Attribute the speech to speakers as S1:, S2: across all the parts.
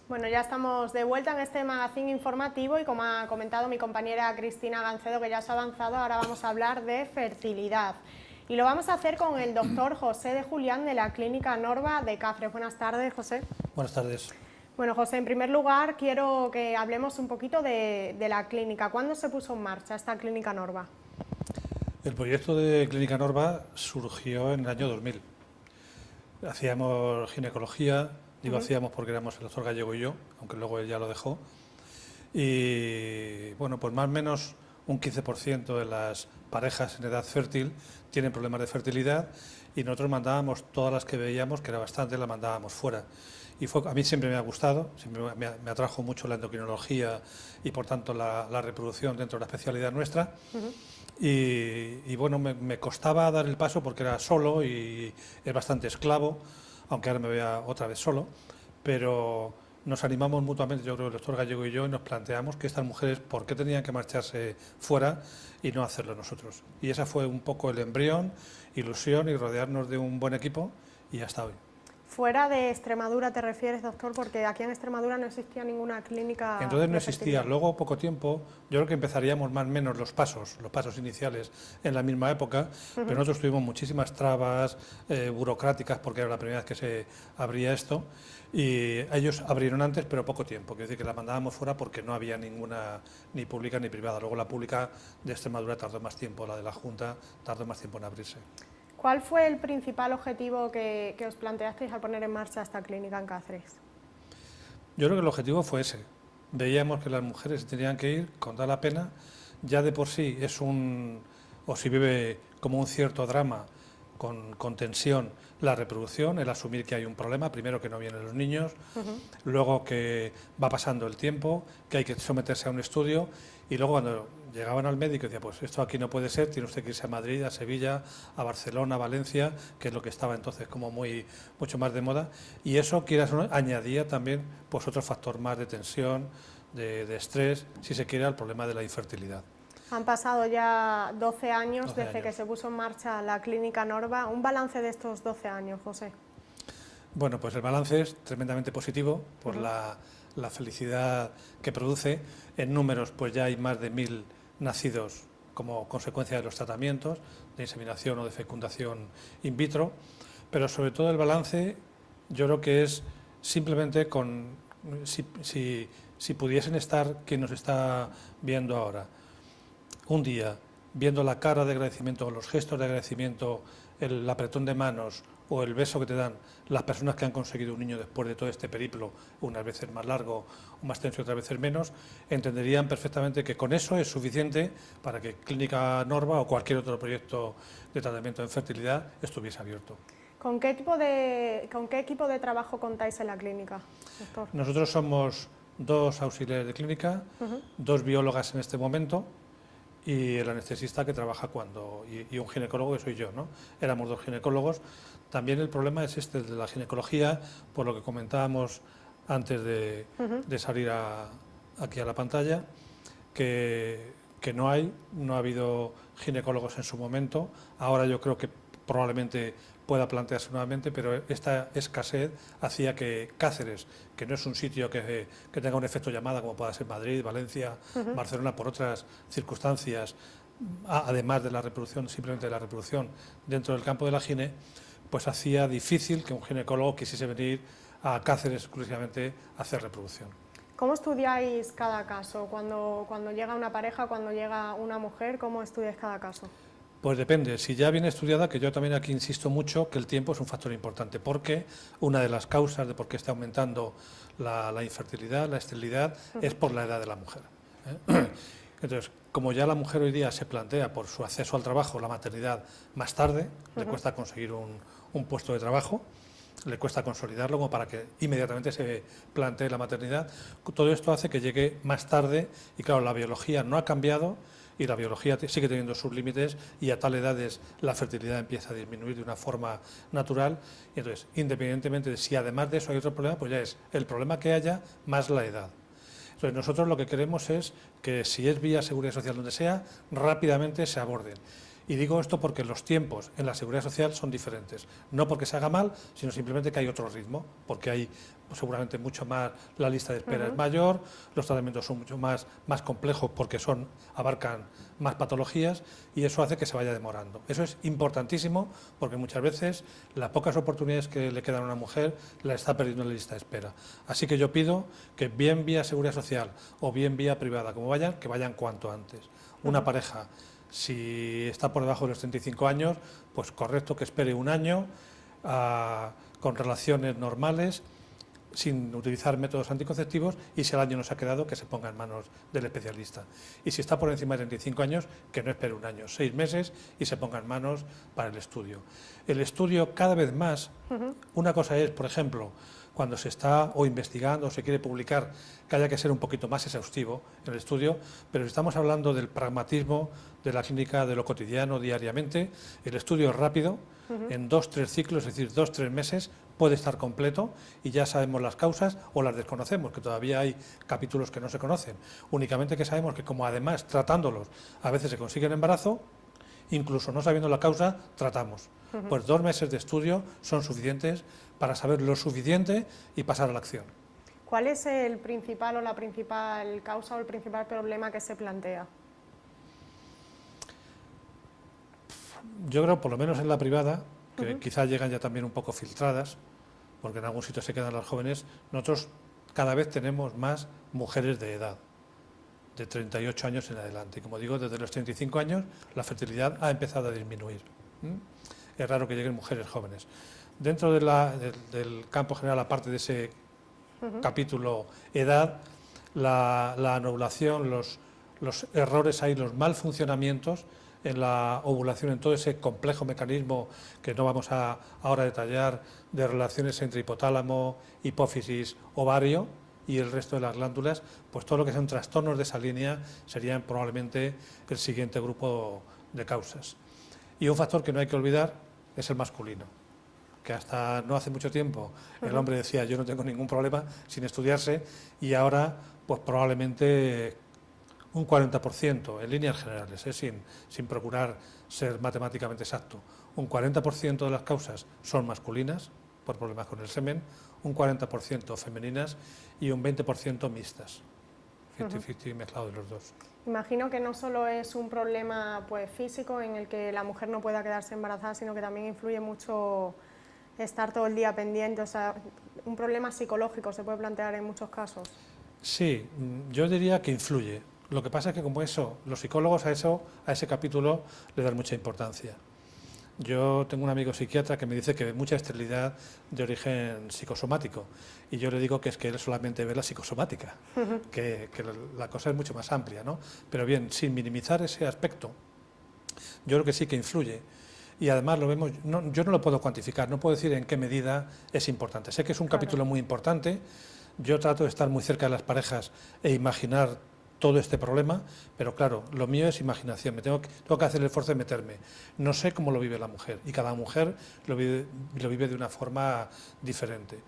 S1: Bueno, ya estamos de vuelta en este magazine informativo y como ha comentado mi compañera Cristina Gancedo, que ya se ha avanzado, ahora vamos a hablar de fertilidad. Y lo vamos a hacer con el doctor José de Julián de la Clínica Norva de Cáceres. Buenas tardes, José.
S2: Buenas tardes.
S1: Bueno, José, en primer lugar quiero que hablemos un poquito de la clínica. ¿Cuándo se puso en marcha esta Clínica Norva?
S2: El proyecto de Clínica Norva surgió en el año 2000. Hacíamos ginecología, hacíamos porque éramos el doctor Gallego y yo, aunque luego él ya lo dejó. Y bueno, pues más o menos un 15% de las parejas en edad fértil tienen problemas de fertilidad y nosotros mandábamos todas las que veíamos, que era bastante, las mandábamos fuera. Y a mí siempre me ha gustado, siempre me atrajo mucho la endocrinología y por tanto la reproducción dentro de la especialidad nuestra. Y bueno, me costaba dar el paso porque era solo y es bastante esclavo, aunque ahora me vea otra vez solo, pero nos animamos mutuamente, yo creo, el doctor Gallego y yo, y nos planteamos que estas mujeres, ¿por qué tenían que marcharse fuera y no hacerlo nosotros? Y esa fue un poco el embrión, ilusión y rodearnos de un buen equipo y hasta hoy.
S1: Fuera de Extremadura te refieres, doctor, porque aquí en Extremadura no existía ninguna clínica.
S2: Entonces no existía. Luego, poco tiempo, yo creo que empezaríamos más o menos los pasos iniciales en la misma época, pero nosotros tuvimos muchísimas trabas burocráticas porque era la primera vez que se abría esto y ellos abrieron antes, pero poco tiempo. Quiero decir que la mandábamos fuera porque no había ninguna, ni pública ni privada. Luego la pública de Extremadura tardó más tiempo, la de la Junta tardó más tiempo en abrirse.
S1: ¿Cuál fue el principal objetivo que os planteasteis al poner en marcha esta clínica en Cáceres?
S2: Yo creo que el objetivo fue ese. Veíamos que las mujeres se tenían que ir con toda la pena. Ya de por sí es o si vive como un cierto drama con tensión la reproducción, el asumir que hay un problema, primero que no vienen los niños, luego que va pasando el tiempo, que hay que someterse a un estudio y luego cuando llegaban al médico decía, pues esto aquí no puede ser, tiene usted que irse a Madrid, a Sevilla, a Barcelona, a Valencia, que es lo que estaba entonces como mucho más de moda, y eso, quieras o no, añadía también pues otro factor más de tensión, de estrés, si se quiere, al problema de la infertilidad.
S1: Han pasado ya 12 años desde que se puso en marcha la Clínica Norva. ¿Un balance de estos 12 años, José?
S2: Bueno, pues el balance es tremendamente positivo por la felicidad que produce. En números, pues ya hay más de 1000 nacidos como consecuencia de los tratamientos de inseminación o de fecundación in vitro, pero sobre todo el balance yo creo que es simplemente si pudiesen estar quien nos está viendo ahora, un día viendo la cara de agradecimiento, los gestos de agradecimiento, el apretón de manos o el beso que te dan las personas que han conseguido un niño después de todo este periplo, unas veces más largo o más tenso y otras veces menos, entenderían perfectamente que con eso es suficiente para que Clínica Norva o cualquier otro proyecto de tratamiento de fertilidad estuviese abierto.
S1: ¿Con qué equipo de trabajo contáis en la clínica, doctor?
S2: Nosotros somos 2 auxiliares de clínica, 2 biólogas en este momento, y el anestesista que trabaja y un ginecólogo que soy yo, ¿no? Éramos 2 ginecólogos. También el problema es este de la ginecología, por lo que comentábamos antes de salir aquí a la pantalla, que no ha habido ginecólogos en su momento. Ahora yo creo que probablemente pueda plantearse nuevamente, pero esta escasez hacía que Cáceres, que no es un sitio que tenga un efecto llamada como pueda ser Madrid, Valencia, Barcelona, por otras circunstancias, además de la reproducción, simplemente de la reproducción dentro del campo de la gine, pues hacía difícil que un ginecólogo quisiese venir a Cáceres exclusivamente a hacer reproducción.
S1: ¿Cómo estudiáis cada caso? Cuando llega una pareja, cuando llega una mujer, ¿cómo estudiáis cada caso?
S2: Pues depende, si ya viene estudiada, que yo también aquí insisto mucho que el tiempo es un factor importante, porque una de las causas de por qué está aumentando la infertilidad, la esterilidad, es por la edad de la mujer. Entonces, como ya la mujer hoy día se plantea por su acceso al trabajo, la maternidad más tarde, le cuesta conseguir un puesto de trabajo, le cuesta consolidarlo como para que inmediatamente se plantee la maternidad, todo esto hace que llegue más tarde y claro, la biología no ha cambiado, y la biología sigue teniendo sus límites y a tal edades la fertilidad empieza a disminuir de una forma natural y entonces, independientemente de si además de eso hay otro problema, pues ya es el problema que haya más la edad. Entonces nosotros lo que queremos es que si es vía seguridad social donde sea, rápidamente se aborden. Y digo esto porque los tiempos en la seguridad social son diferentes, no porque se haga mal, sino simplemente que hay otro ritmo, porque hay seguramente mucho más, la lista de espera es mayor, los tratamientos son mucho más complejos porque abarcan más patologías y eso hace que se vaya demorando. Eso es importantísimo porque muchas veces las pocas oportunidades que le quedan a una mujer la está perdiendo en la lista de espera. Así que yo pido que bien vía seguridad social o bien vía privada, como vayan, que vayan cuanto antes. Una pareja, si está por debajo de los 35 años, pues correcto que espere un año con relaciones normales, sin utilizar métodos anticonceptivos, y si al año no se ha quedado, que se ponga en manos del especialista. Y si está por encima de 35 años, que no espere un año, 6 meses, y se ponga en manos para el estudio. El estudio cada vez más, una cosa es, por ejemplo, cuando se está o investigando o se quiere publicar, que haya que ser un poquito más exhaustivo en el estudio, pero si estamos hablando del pragmatismo de la clínica, de lo cotidiano, diariamente, el estudio es rápido, en 2-3 ciclos, es decir, 2-3 meses, puede estar completo y ya sabemos las causas o las desconocemos, que todavía hay capítulos que no se conocen. Únicamente que sabemos que como además tratándolos a veces se consigue el embarazo, incluso no sabiendo la causa, tratamos. Pues 2 meses de estudio son suficientes para saber lo suficiente y pasar a la acción.
S1: ¿Cuál es el principal o la principal causa o el principal problema que se plantea?
S2: Yo creo, por lo menos en la privada, que quizás llegan ya también un poco filtradas, porque en algún sitio se quedan las jóvenes, nosotros cada vez tenemos más mujeres de edad, de 38 años en adelante. Y como digo, desde los 35 años la fertilidad ha empezado a disminuir. Es raro que lleguen mujeres jóvenes. Dentro del campo general, aparte de ese capítulo edad, la anovulación, los errores ahí, los mal funcionamientos en la ovulación, en todo ese complejo mecanismo que no vamos a ahora detallar, de relaciones entre hipotálamo, hipófisis, ovario y el resto de las glándulas, pues todo lo que sean trastornos de esa línea serían probablemente el siguiente grupo de causas. Y un factor que no hay que olvidar es el masculino, que hasta no hace mucho tiempo el hombre decía yo no tengo ningún problema sin estudiarse, y ahora pues probablemente un 40%, en líneas generales, sin procurar ser matemáticamente exacto, un 40% de las causas son masculinas, por problemas con el semen, un 40% femeninas y un 20% mixtas, 50-50 mezclado de los dos.
S1: Imagino que no solo es un problema pues, físico en el que la mujer no pueda quedarse embarazada, sino que también influye mucho estar todo el día pendiente, o sea, un problema psicológico se puede plantear en muchos casos.
S2: Sí, yo diría que influye. Lo que pasa es que como eso, los psicólogos a ese capítulo le dan mucha importancia. Yo tengo un amigo psiquiatra que me dice que ve mucha esterilidad de origen psicosomático, y yo le digo que es que él solamente ve la psicosomática, que la cosa es mucho más amplia, ¿no? Pero bien, sin minimizar ese aspecto, yo creo que sí que influye. Y además lo vemos, yo no lo puedo cuantificar, no puedo decir en qué medida es importante. Sé que es un capítulo muy importante, yo trato de estar muy cerca de las parejas e imaginar todo este problema, pero claro, lo mío es imaginación, tengo que hacer el esfuerzo de meterme. No sé cómo lo vive la mujer, y cada mujer lo vive de una forma diferente.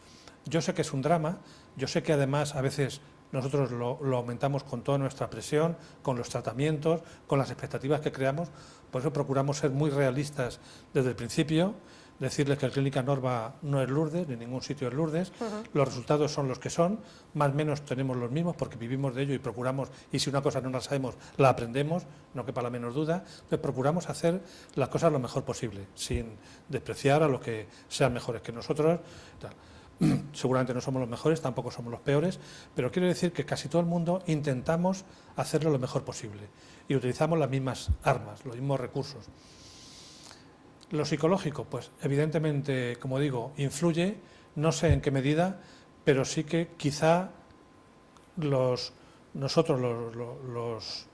S2: Yo sé que es un drama, yo sé que además a veces nosotros lo aumentamos con toda nuestra presión, con los tratamientos, con las expectativas que creamos, por eso procuramos ser muy realistas desde el principio, decirles que el Clínica Norma no es Lourdes, ni ningún sitio es Lourdes, los resultados son los que son, más o menos tenemos los mismos porque vivimos de ello y procuramos, y si una cosa no la sabemos, la aprendemos, no quepa la menor duda, entonces procuramos hacer las cosas lo mejor posible, sin despreciar a los que sean mejores que nosotros, tal. Seguramente no somos los mejores, tampoco somos los peores, pero quiero decir que casi todo el mundo intentamos hacerlo lo mejor posible y utilizamos las mismas armas, los mismos recursos. Lo psicológico, pues evidentemente, como digo, influye, no sé en qué medida, pero sí que quizá nosotros,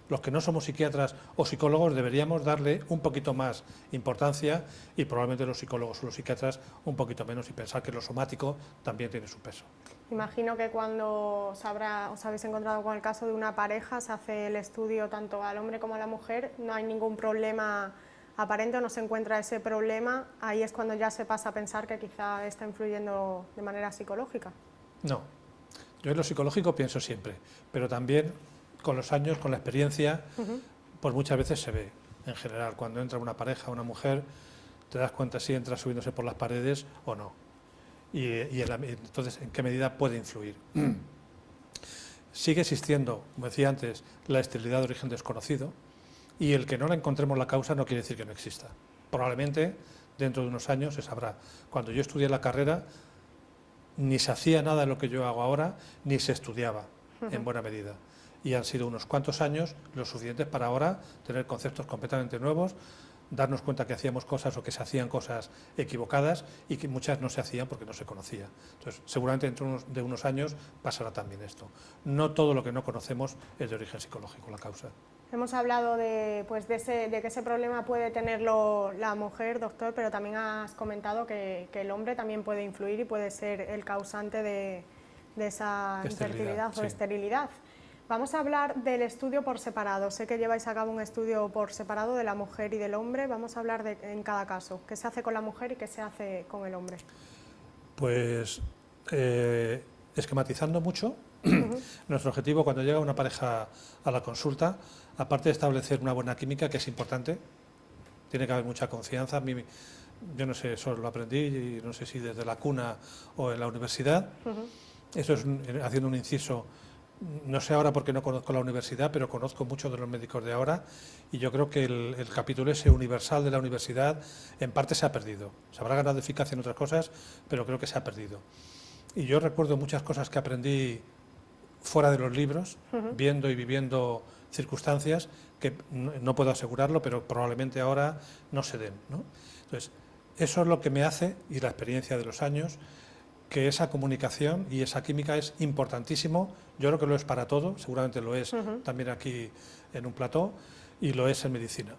S2: los que no somos psiquiatras o psicólogos, deberíamos darle un poquito más importancia, y probablemente los psicólogos o los psiquiatras un poquito menos, y pensar que lo somático también tiene su peso.
S1: Imagino que cuando os habéis encontrado con el caso de una pareja, se hace el estudio tanto al hombre como a la mujer, no hay ningún problema aparente o no se encuentra ese problema, ahí es cuando ya se pasa a pensar que quizá está influyendo de manera psicológica.
S2: No, yo en lo psicológico pienso siempre, pero también con los años, con la experiencia, pues muchas veces se ve. en general. Cuando entra una pareja, una mujer, te das cuenta si entra subiéndose por las paredes o no. Entonces, ¿en qué medida puede influir? Sigue existiendo, como decía antes, la esterilidad de origen desconocido, y el que no la encontremos la causa no quiere decir que no exista. Probablemente dentro de unos años se sabrá. Cuando yo estudié la carrera, ni se hacía nada de lo que yo hago ahora, ni se estudiaba en buena medida. Y han sido unos cuantos años los suficientes para ahora tener conceptos completamente nuevos, darnos cuenta que hacíamos cosas o que se hacían cosas equivocadas y que muchas no se hacían porque no se conocía. Entonces, seguramente dentro de unos años pasará también esto. No todo lo que no conocemos es de origen psicológico, la causa.
S1: Hemos hablado de que ese problema puede tenerlo la mujer, doctor, pero también has comentado que el hombre también puede influir y puede ser el causante de esa infertilidad o esterilidad. Vamos a hablar del estudio por separado. Sé que lleváis a cabo un estudio por separado de la mujer y del hombre. Vamos a hablar en cada caso. ¿Qué se hace con la mujer y qué se hace con el hombre?
S2: Pues esquematizando mucho, nuestro objetivo cuando llega una pareja a la consulta, aparte de establecer una buena química, que es importante, tiene que haber mucha confianza. Yo no sé, eso lo aprendí, y no sé si desde la cuna o en la universidad. Eso es haciendo un inciso. No sé ahora porque no conozco la universidad, pero conozco muchos de los médicos de ahora, y yo creo que el capítulo ese universal de la universidad en parte se ha perdido. Se habrá ganado eficacia en otras cosas, pero creo que se ha perdido. Y yo recuerdo muchas cosas que aprendí fuera de los libros, viendo y viviendo circunstancias que no puedo asegurarlo, pero probablemente ahora no se den, ¿no? Entonces, eso es lo que me hace, y la experiencia de los años, que esa comunicación y esa química es importantísimo. Yo creo que lo es para todo, seguramente lo es también aquí en un plató, y lo es en medicina.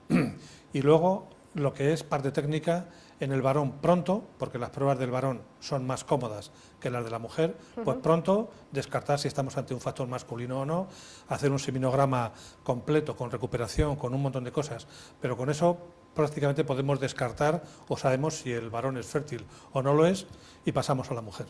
S2: Y luego, lo que es parte técnica, en el varón pronto, porque las pruebas del varón son más cómodas que las de la mujer, pues pronto descartar si estamos ante un factor masculino o no, hacer un seminograma completo, con recuperación, con un montón de cosas, pero con eso prácticamente podemos descartar o sabemos si el varón es fértil o no lo es, y pasamos a la mujer.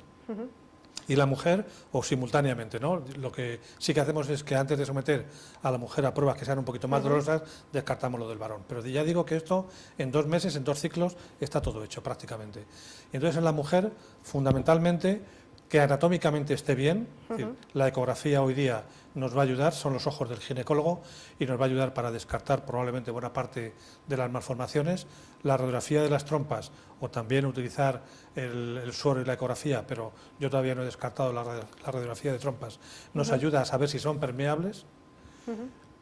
S2: Y la mujer, o simultáneamente, ¿no? Lo que sí que hacemos es que antes de someter a la mujer a pruebas que sean un poquito más dolorosas, descartamos lo del varón. Pero ya digo que esto en 2 meses, en 2 ciclos, está todo hecho prácticamente. Y entonces en la mujer, fundamentalmente, que anatómicamente esté bien, es decir, la ecografía hoy día nos va a ayudar, son los ojos del ginecólogo, y nos va a ayudar para descartar probablemente buena parte de las malformaciones. La radiografía de las trompas, o también utilizar el suero y la ecografía, pero yo todavía no he descartado la radiografía de trompas, nos ayuda a saber si son permeables.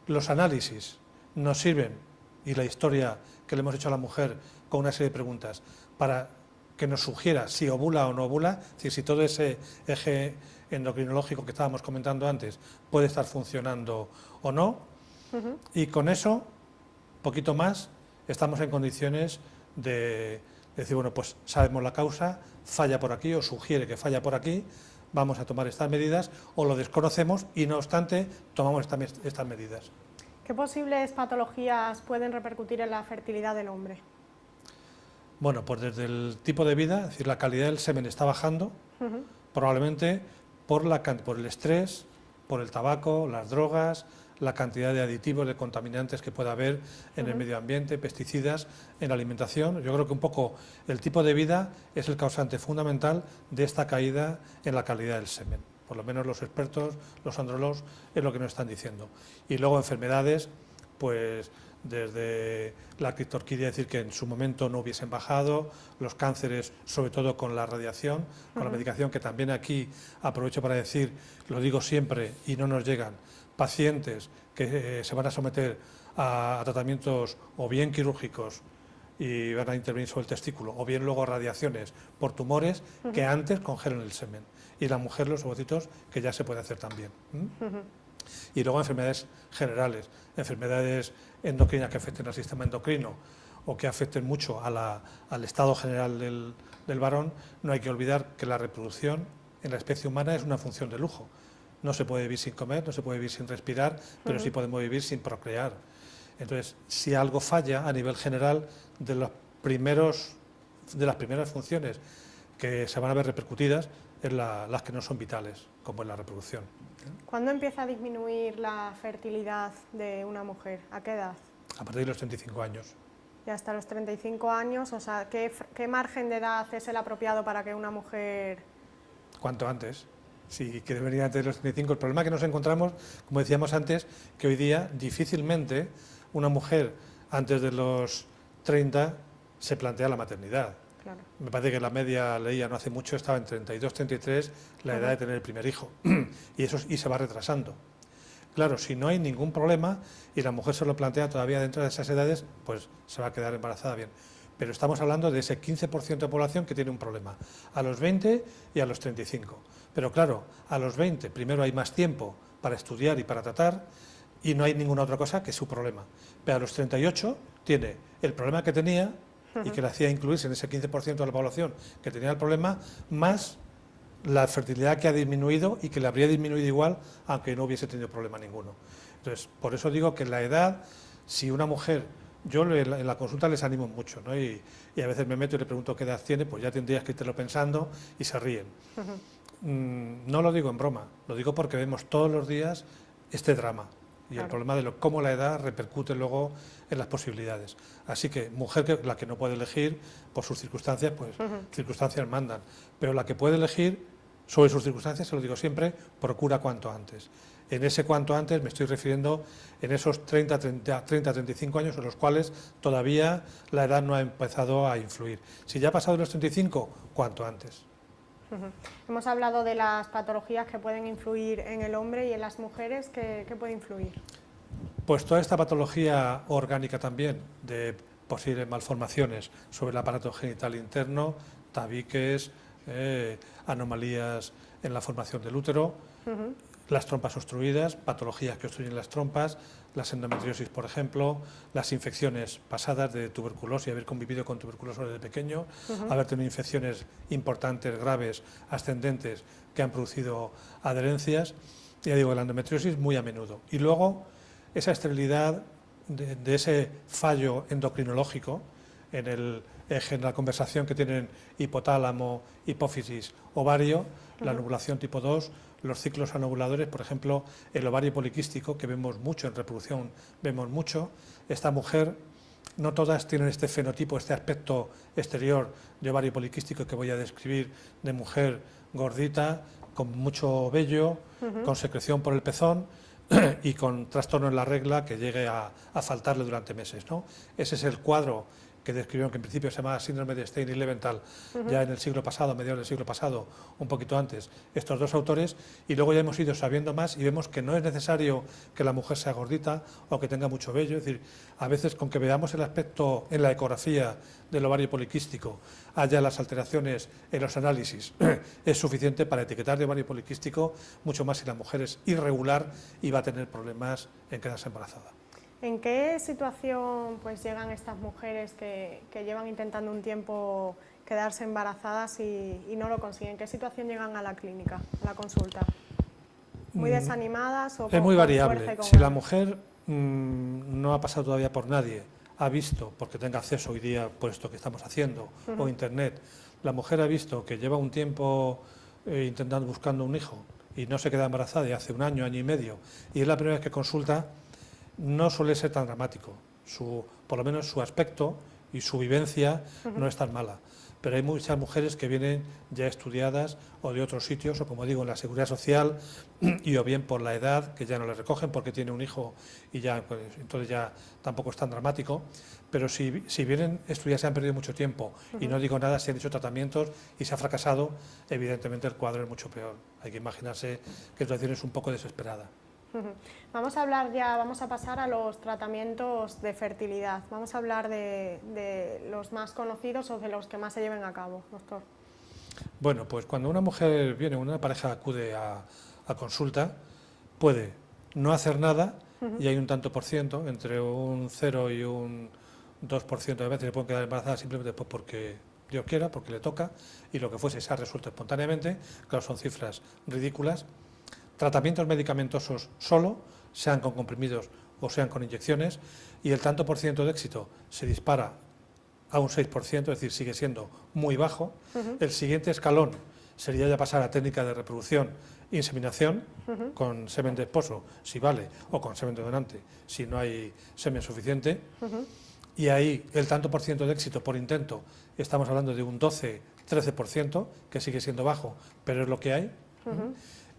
S2: Los análisis nos sirven, y la historia que le hemos hecho a la mujer con una serie de preguntas, para que nos sugiera si ovula o no ovula, es decir, si todo ese eje endocrinológico que estábamos comentando antes puede estar funcionando o no, y con eso, poquito más, estamos en condiciones de decir, bueno, pues sabemos la causa, falla por aquí o sugiere que falla por aquí, vamos a tomar estas medidas, o lo desconocemos y no obstante tomamos estas medidas.
S1: ¿Qué posibles patologías pueden repercutir en la fertilidad del hombre?
S2: Bueno, pues desde el tipo de vida, es decir, la calidad del semen está bajando, probablemente por el estrés, por el tabaco, las drogas, la cantidad de aditivos, de contaminantes que pueda haber en el medio ambiente, pesticidas, en la alimentación. Yo creo que un poco el tipo de vida es el causante fundamental de esta caída en la calidad del semen. Por lo menos los expertos, los andrólogos, es lo que nos están diciendo. Y luego enfermedades, pues desde la criptorquidia, decir que en su momento no hubiesen bajado, los cánceres, sobre todo con la radiación, con la medicación, que también aquí aprovecho para decir, lo digo siempre y no nos llegan, pacientes que se van a someter a tratamientos o bien quirúrgicos y van a intervenir sobre el testículo, o bien luego radiaciones por tumores que antes congelan el semen, y la mujer los ovocitos, que ya se puede hacer también. Y luego enfermedades generales, enfermedades endocrinas que afecten al sistema endocrino o que afecten mucho al estado general del varón. No hay que olvidar que la reproducción en la especie humana es una función de lujo. No se puede vivir sin comer, no se puede vivir sin respirar, pero sí podemos vivir sin procrear. Entonces, si algo falla a nivel general, de las primeras funciones que se van a ver repercutidas es las que no son vitales, como es la reproducción.
S1: ¿Cuándo empieza a disminuir la fertilidad de una mujer? ¿A qué edad?
S2: a partir de los 35 años.
S1: Y hasta los 35 años, o sea, ¿qué margen de edad es el apropiado para que una mujer...?
S2: Cuanto antes. Sí, que debería antes de los 35. El problema que nos encontramos, como decíamos antes, que hoy día difícilmente una mujer antes de los 30 se plantea la maternidad.
S1: Claro.
S2: Me parece que la media, leía no hace mucho, estaba en 32, 33, la edad de tener el primer hijo. Y se va retrasando. Claro, si no hay ningún problema y la mujer se lo plantea todavía dentro de esas edades, pues se va a quedar embarazada bien. Pero estamos hablando de ese 15% de población que tiene un problema, a los 20 y a los 35. Pero claro, a los 20 primero hay más tiempo para estudiar y para tratar y no hay ninguna otra cosa que su problema. Pero a los 38 tiene el problema que tenía y que le hacía incluirse en ese 15% de la población que tenía el problema, más la fertilidad que ha disminuido y que le habría disminuido igual aunque no hubiese tenido problema ninguno. Entonces, por eso digo que la edad, si una mujer, yo en la consulta les animo mucho, ¿no? Y a veces me meto y le pregunto qué edad tiene, pues ya tendrías que irlo pensando y se ríen. No lo digo en broma, lo digo porque vemos todos los días este drama y el problema de cómo la edad repercute luego en las posibilidades. Así que mujer, la que no puede elegir por sus circunstancias, pues circunstancias mandan, pero la que puede elegir sobre sus circunstancias, se lo digo siempre, procura cuanto antes. En ese cuanto antes me estoy refiriendo en esos 30-35 años en los cuales todavía la edad no ha empezado a influir. Si ya ha pasado los 35, cuanto antes.
S1: Hemos hablado de las patologías que pueden influir en el hombre y en las mujeres, ¿qué puede influir?
S2: Pues toda esta patología orgánica también, de posibles malformaciones sobre el aparato genital interno, tabiques, anomalías en la formación del útero, las trompas obstruidas, patologías que obstruyen las trompas, las endometriosis, por ejemplo, las infecciones pasadas de tuberculosis, haber convivido con tuberculosis desde pequeño, haber tenido infecciones importantes, graves, ascendentes, que han producido adherencias, ya digo, la endometriosis muy a menudo. Y luego, esa esterilidad de ese fallo endocrinológico en el eje, en la conversación que tienen hipotálamo, hipófisis, ovario, la anovulación tipo 2, los ciclos anovuladores, por ejemplo, el ovario poliquístico, que vemos mucho en reproducción, vemos mucho. Esta mujer, no todas tienen este fenotipo, este aspecto exterior de ovario poliquístico que voy a describir, de mujer gordita, con mucho vello, con secreción por el pezón y con trastorno en la regla que llegue a faltarle durante meses, ¿no? Ese es el cuadro que describieron, que en principio se llamaba síndrome de Stein y Leventhal, ya en el siglo pasado, a mediados del siglo pasado, un poquito antes, estos dos autores, y luego ya hemos ido sabiendo más y vemos que no es necesario que la mujer sea gordita o que tenga mucho vello, es decir, a veces con que veamos el aspecto en la ecografía del ovario poliquístico, haya las alteraciones en los análisis, es suficiente para etiquetar de ovario poliquístico, mucho más si la mujer es irregular y va a tener problemas en quedarse embarazada.
S1: ¿En qué situación pues llegan estas mujeres que llevan intentando un tiempo quedarse embarazadas y no lo consiguen? ¿En qué situación llegan a la clínica, a la consulta? ¿Muy desanimadas o
S2: es muy variable. Si la mujer no ha pasado todavía por nadie, ha visto, porque tenga acceso hoy día por esto que estamos haciendo, o internet, la mujer ha visto que lleva un tiempo intentando, buscando un hijo y no se queda embarazada y hace un año, año y medio, y es la primera vez que consulta, no suele ser tan dramático, por lo menos su aspecto y su vivencia no es tan mala, pero hay muchas mujeres que vienen ya estudiadas o de otros sitios, o como digo, en la Seguridad Social, y o bien por la edad, que ya no le recogen porque tiene un hijo y ya, pues, entonces ya tampoco es tan dramático, pero si vienen estudiadas, se han perdido mucho tiempo, y no digo nada, se han hecho tratamientos y se ha fracasado, evidentemente el cuadro es mucho peor. Hay que imaginarse que la situación es un poco desesperada.
S1: Vamos a pasar a los tratamientos de fertilidad. Vamos a hablar de los más conocidos o de los que más se lleven a cabo, doctor.
S2: Bueno, pues cuando una mujer viene, una pareja acude a consulta, puede no hacer nada y hay un tanto por ciento, entre un 0 y un 2% de veces se pueden quedar embarazadas simplemente pues porque Dios quiera, porque le toca, y lo que fuese se ha resuelto espontáneamente. Claro, son cifras ridículas. Tratamientos medicamentosos solo, sean con comprimidos o sean con inyecciones, y el tanto por ciento de éxito se dispara a un 6%, es decir, sigue siendo muy bajo. El siguiente escalón, sería ya pasar a técnica de reproducción, inseminación, con semen de esposo, si vale, o con semen de donante, si no hay semen suficiente. Y ahí el tanto por ciento de éxito por intento, estamos hablando de un 12-13%, que sigue siendo bajo, pero es lo que hay.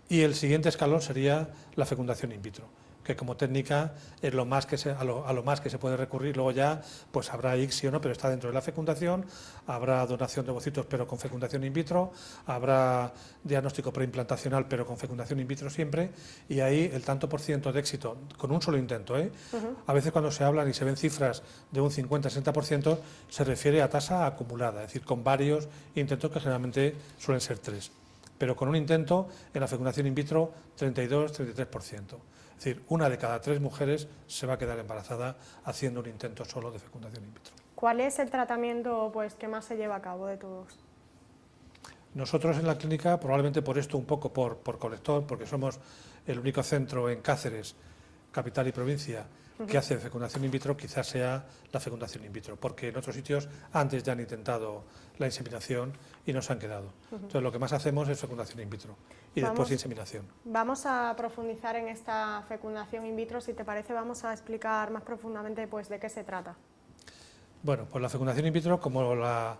S2: Y el siguiente escalón sería la fecundación in vitro, que como técnica es lo más que a lo más que se puede recurrir. Luego ya pues habrá ICSI o no, pero está dentro de la fecundación, habrá donación de ovocitos pero con fecundación in vitro, habrá diagnóstico preimplantacional pero con fecundación in vitro siempre, y ahí el tanto por ciento de éxito con un solo intento. A veces cuando se hablan y se ven cifras de un 50-60% se refiere a tasa acumulada, es decir, con varios intentos que generalmente suelen ser 3, pero con un intento en la fecundación in vitro 32-33%. Es decir, 1 de cada 3 mujeres se va a quedar embarazada haciendo un intento solo de fecundación in vitro.
S1: ¿Cuál es el tratamiento pues, que más se lleva a cabo de todos?
S2: Nosotros en la clínica, probablemente por esto un poco por colector, porque somos el único centro en Cáceres, capital y provincia, que hace fecundación in vitro, quizás sea la fecundación in vitro, porque en otros sitios antes ya han intentado la inseminación y no se han quedado. Entonces lo que más hacemos es fecundación in vitro y después inseminación.
S1: Vamos a profundizar en esta fecundación in vitro, si te parece vamos a explicar más profundamente pues, de qué se trata.
S2: Bueno, pues la fecundación in vitro, como la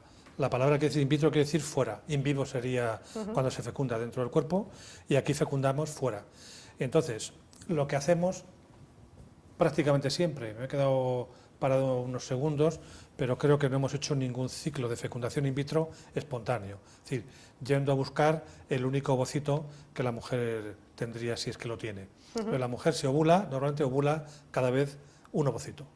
S2: palabra que dice in vitro quiere decir fuera, in vivo sería cuando se fecunda dentro del cuerpo y aquí fecundamos fuera. Entonces, lo que hacemos prácticamente siempre, me he quedado parado unos segundos, pero creo que no hemos hecho ningún ciclo de fecundación in vitro espontáneo, es decir, yendo a buscar el único ovocito que la mujer tendría si es que lo tiene. Pero la mujer se ovula, normalmente ovula cada vez un ovocito.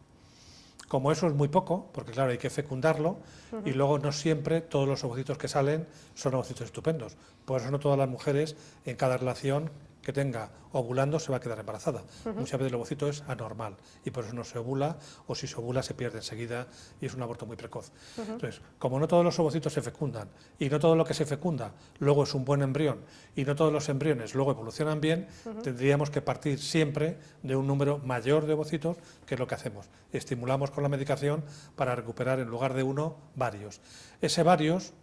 S2: Como eso es muy poco, porque claro, hay que fecundarlo, y luego no siempre todos los ovocitos que salen son ovocitos estupendos. Por eso no todas las mujeres en cada relación que tenga ovulando se va a quedar embarazada. Muchas veces el ovocito es anormal y por eso no se ovula, o si se ovula se pierde enseguida y es un aborto muy precoz. Entonces, como no todos los ovocitos se fecundan y no todo lo que se fecunda luego es un buen embrión y no todos los embriones luego evolucionan bien, tendríamos que partir siempre de un número mayor de ovocitos, que es lo que hacemos. Estimulamos con la medicación para recuperar en lugar de uno, varios. Ese varios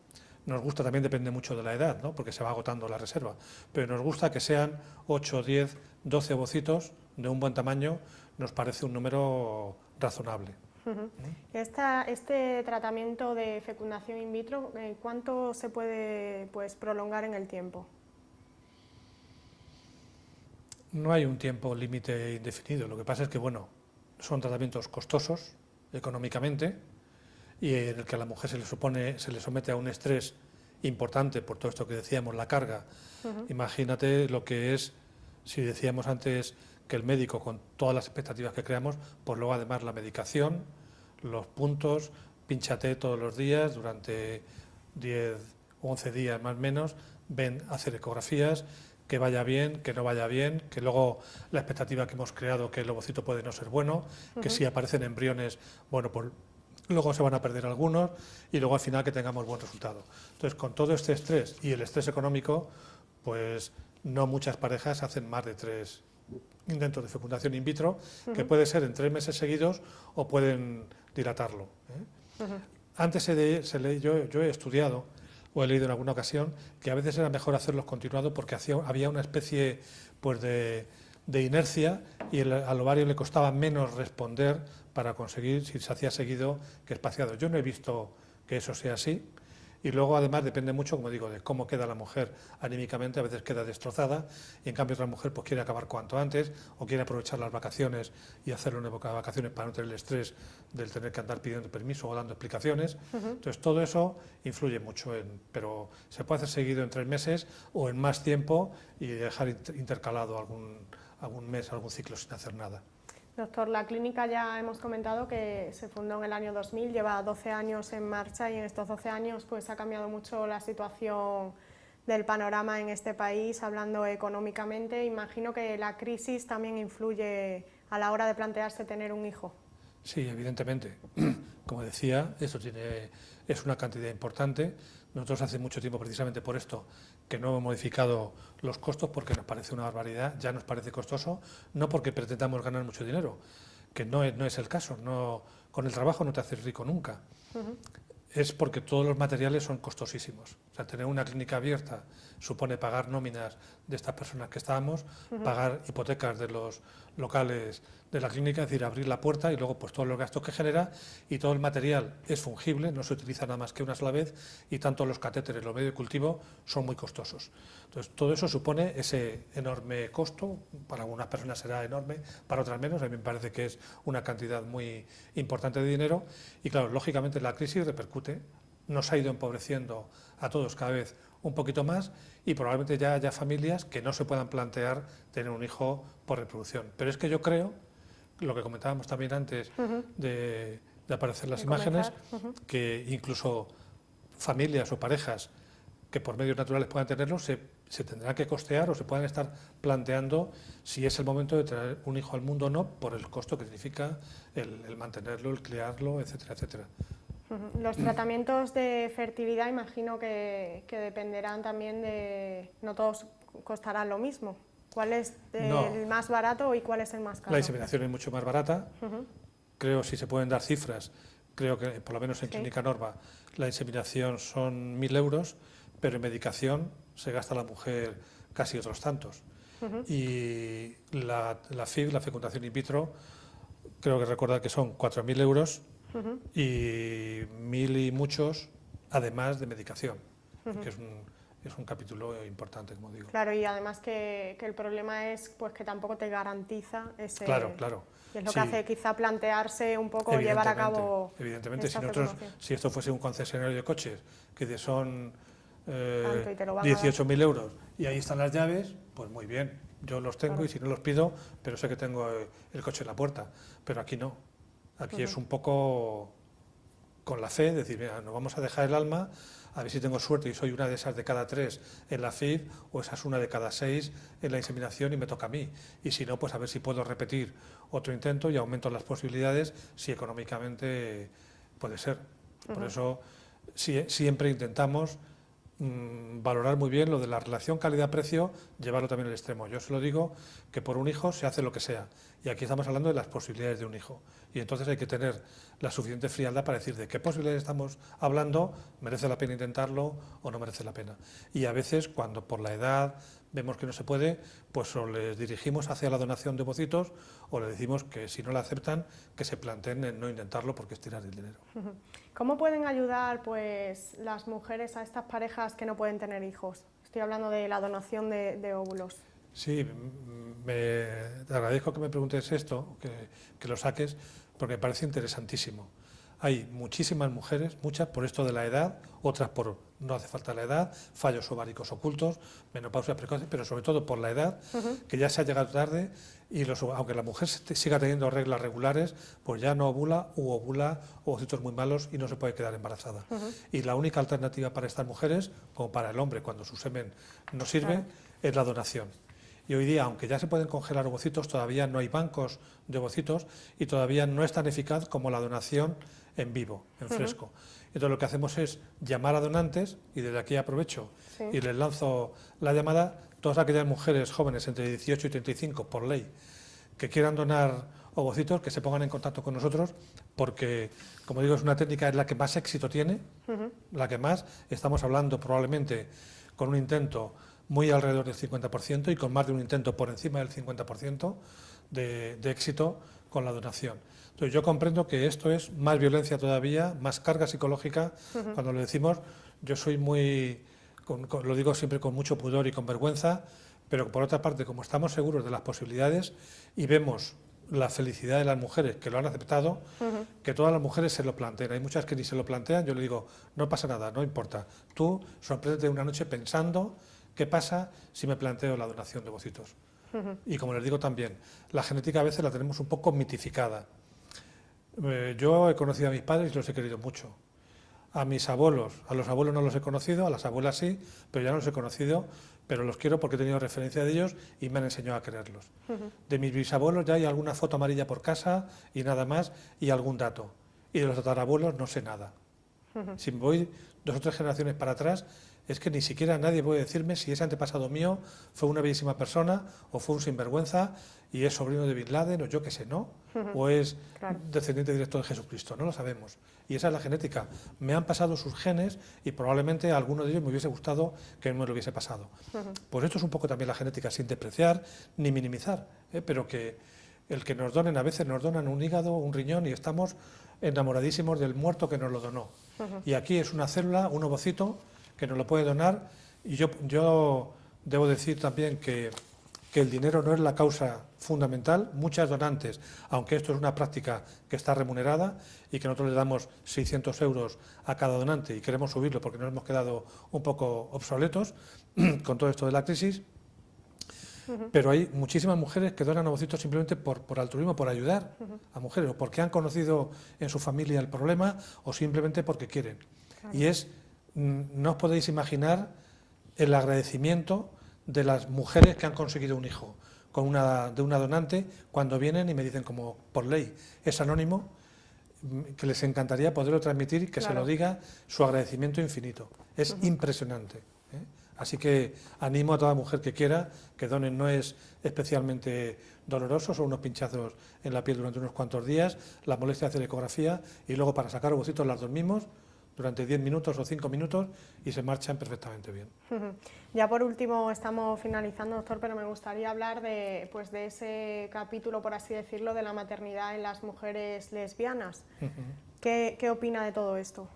S2: nos gusta, también depende mucho de la edad, ¿no? Porque se va agotando la reserva, pero nos gusta que sean 8, 10, 12 ovocitos de un buen tamaño, nos parece un número razonable.
S1: Este tratamiento de fecundación in vitro, ¿cuánto se puede pues, prolongar en el tiempo?
S2: No hay un tiempo límite indefinido, lo que pasa es que bueno, son tratamientos costosos económicamente, y en el que a la mujer se le somete a un estrés importante por todo esto que decíamos, la carga. Imagínate lo que es, si decíamos antes que el médico, con todas las expectativas que creamos, pues luego además la medicación, los puntos, pínchate todos los días durante 10 o 11 días más o menos, ven a hacer ecografías, que vaya bien, que no vaya bien, que luego la expectativa que hemos creado, que el ovocito puede no ser bueno, que si aparecen embriones, bueno, pues luego se van a perder algunos y luego al final que tengamos buen resultado. Entonces, con todo este estrés y el estrés económico, pues no muchas parejas hacen más de 3 intentos de fecundación in vitro, que puede ser en 3 meses seguidos o pueden dilatarlo. Antes yo he estudiado o he leído en alguna ocasión que a veces era mejor hacerlos continuados porque había una especie pues, de inercia y al ovario le costaba menos responder para conseguir, si se hacía seguido, que espaciado. Yo no he visto que eso sea así, y luego además depende mucho, como digo, de cómo queda la mujer anímicamente, a veces queda destrozada, y en cambio otra mujer pues quiere acabar cuanto antes, o quiere aprovechar las vacaciones y hacerlo en época de vacaciones para no tener el estrés del tener que andar pidiendo permiso o dando explicaciones. Entonces todo eso influye mucho, pero se puede hacer seguido en 3 meses o en más tiempo y dejar intercalado algún mes, algún ciclo sin hacer nada.
S1: Doctor, la clínica ya hemos comentado que se fundó en el año 2000, lleva 12 años en marcha y en estos 12 años pues, ha cambiado mucho la situación del panorama en este país, hablando económicamente. Imagino que la crisis también influye a la hora de plantearse tener un hijo.
S2: Sí, evidentemente. Como decía, esto es una cantidad importante. Nosotros hace mucho tiempo, precisamente por esto, que no hemos modificado los costos porque nos parece una barbaridad, ya nos parece costoso, no porque pretendamos ganar mucho dinero, que no es el caso, con el trabajo no te haces rico nunca. Es porque todos los materiales son costosísimos. O sea, tener una clínica abierta supone pagar nóminas de estas personas que estábamos, pagar hipotecas de los locales de la clínica, es decir, abrir la puerta y luego pues todos los gastos que genera, y todo el material es fungible, no se utiliza nada más que una sola vez, y tanto los catéteres, los medios de cultivo son muy costosos. Entonces, todo eso supone ese enorme costo, para algunas personas será enorme, para otras menos, a mí me parece que es una cantidad muy importante de dinero, y claro, lógicamente la crisis repercute, nos ha ido empobreciendo a todos cada vez un poquito más, y probablemente ya haya familias que no se puedan plantear tener un hijo por reproducción. Pero es que yo creo, lo que comentábamos también antes de aparecer las imágenes, que incluso familias o parejas que por medios naturales puedan tenerlo, se tendrán que costear o se puedan estar planteando si es el momento de traer un hijo al mundo o no, por el costo que significa el mantenerlo, el criarlo, etcétera, etcétera.
S1: Los tratamientos de fertilidad imagino que dependerán también de... No todos costarán lo mismo. ¿Cuál es el más barato y cuál es el más caro?
S2: La inseminación es mucho más barata. Creo, si se pueden dar cifras, creo que por lo menos en Clínica Norma la inseminación son 1.000 euros, pero en medicación se gasta la mujer casi otros tantos. Y la FIV, la fecundación in vitro, creo que recordar que son 4.000 euros y 1.000 y muchos, además de medicación, que es un capítulo importante, como digo.
S1: Claro, y además que el problema es pues que tampoco te garantiza ese...
S2: Claro, claro.
S1: Y es lo que hace quizá plantearse un poco llevar a cabo...
S2: Evidentemente, si esto fuese un concesionario de coches, que son 18.000 euros y ahí están las llaves, pues muy bien, yo los tengo y si no los pido, pero sé que tengo el coche en la puerta. Pero aquí no. Aquí es un poco con la fe, decir, mira, nos vamos a dejar el alma, a ver si tengo suerte y soy una de esas de cada 3 en la FIV, o esa es una de cada 6 en la inseminación y me toca a mí. Y si no, pues a ver si puedo repetir otro intento y aumento las posibilidades si económicamente puede ser. Por eso siempre intentamos valorar muy bien lo de la relación calidad-precio, llevarlo también al extremo. Yo se lo digo que por un hijo se hace lo que sea, y aquí estamos hablando de las posibilidades de un hijo, y entonces hay que tener la suficiente frialdad para decir de qué posibilidades estamos hablando, merece la pena intentarlo o no merece la pena. Y a veces, cuando por la edad vemos que no se puede, pues o les dirigimos hacia la donación de ovocitos o les decimos que si no la aceptan, que se planteen en no intentarlo porque es tirar el dinero.
S1: ¿Cómo pueden ayudar pues las mujeres a estas parejas que no pueden tener hijos? Estoy hablando de la donación de óvulos.
S2: Sí, te agradezco que me preguntes esto, que lo saques, porque me parece interesantísimo. Hay muchísimas mujeres, muchas por esto de la edad, otras por no hace falta la edad, fallos ováricos ocultos, menopausia precoces, pero sobre todo por la edad, que ya se ha llegado tarde y aunque la mujer siga teniendo reglas regulares, pues ya no ovula u ovula ovocitos muy malos y no se puede quedar embarazada. Y la única alternativa para estas mujeres, como para el hombre cuando su semen no sirve, es la donación. Y hoy día, aunque ya se pueden congelar ovocitos, todavía no hay bancos de ovocitos y todavía no es tan eficaz como la donación en vivo, en fresco. Entonces lo que hacemos es llamar a donantes, y desde aquí aprovecho y les lanzo la llamada, todas aquellas mujeres jóvenes entre 18 y 35 por ley que quieran donar ovocitos, que se pongan en contacto con nosotros, porque, como digo, es una técnica, es la que más éxito tiene, la que más, estamos hablando probablemente con un intento muy alrededor del 50% y con más de un intento por encima del 50% de éxito con la donación. Entonces yo comprendo que esto es más violencia todavía, más carga psicológica. Cuando lo decimos, yo soy lo digo siempre con mucho pudor y con vergüenza, pero por otra parte, como estamos seguros de las posibilidades y vemos la felicidad de las mujeres que lo han aceptado, que todas las mujeres se lo planteen. Hay muchas que ni se lo plantean, yo le digo, no pasa nada, no importa. Tú sorpréndete una noche pensando qué pasa si me planteo la donación de ovocitos. Y como les digo también, la genética a veces la tenemos un poco mitificada. Yo he conocido a mis padres y los he querido mucho. A mis abuelos, a los abuelos no los he conocido, a las abuelas sí, pero ya no los he conocido, pero los quiero porque he tenido referencia de ellos y me han enseñado a quererlos. De mis bisabuelos ya hay alguna foto amarilla por casa y nada más, y algún dato. Y de los tatarabuelos no sé nada. Si me voy 2 o 3 generaciones para atrás, es que ni siquiera nadie puede decirme si ese antepasado mío fue una bellísima persona o fue un sinvergüenza y es sobrino de Bin Laden o yo qué sé, ¿no? O es descendiente directo de Jesucristo, no lo sabemos. y esa es la genética. Me han pasado sus genes y probablemente a alguno de ellos me hubiese gustado que no me lo hubiese pasado. Pues esto es un poco también la genética, sin despreciar ni minimizar, pero que el que nos donen, a veces nos donan un hígado, un riñón y estamos enamoradísimos del muerto que nos lo donó. Y aquí es una célula, un ovocito que nos lo puede donar, y yo debo decir también que el dinero no es la causa fundamental. Muchas donantes, aunque esto es una práctica que está remunerada y que nosotros le damos 600 euros a cada donante y queremos subirlo porque nos hemos quedado un poco obsoletos con todo esto de la crisis, pero hay muchísimas mujeres que donan ovocitos simplemente por altruismo, por ayudar a mujeres, o porque han conocido en su familia el problema, o simplemente porque quieren. Claro. Y no os podéis imaginar el agradecimiento de las mujeres que han conseguido un hijo de una donante, cuando vienen y me dicen, como por ley es anónimo, que les encantaría poderlo transmitir y que claro, se lo diga su agradecimiento infinito. Es impresionante, ¿eh? Así que animo a toda mujer que quiera que donen. No es especialmente doloroso, son unos pinchazos en la piel durante unos cuantos días, la molestia de hacer ecografía y luego para sacar ovocitos las dormimos durante 10 minutos o 5 minutos y se marchan perfectamente bien.
S1: Ya por último, estamos finalizando, doctor, pero me gustaría hablar de ese capítulo, por así decirlo, de la maternidad en las mujeres lesbianas. ¿Qué opina de todo esto?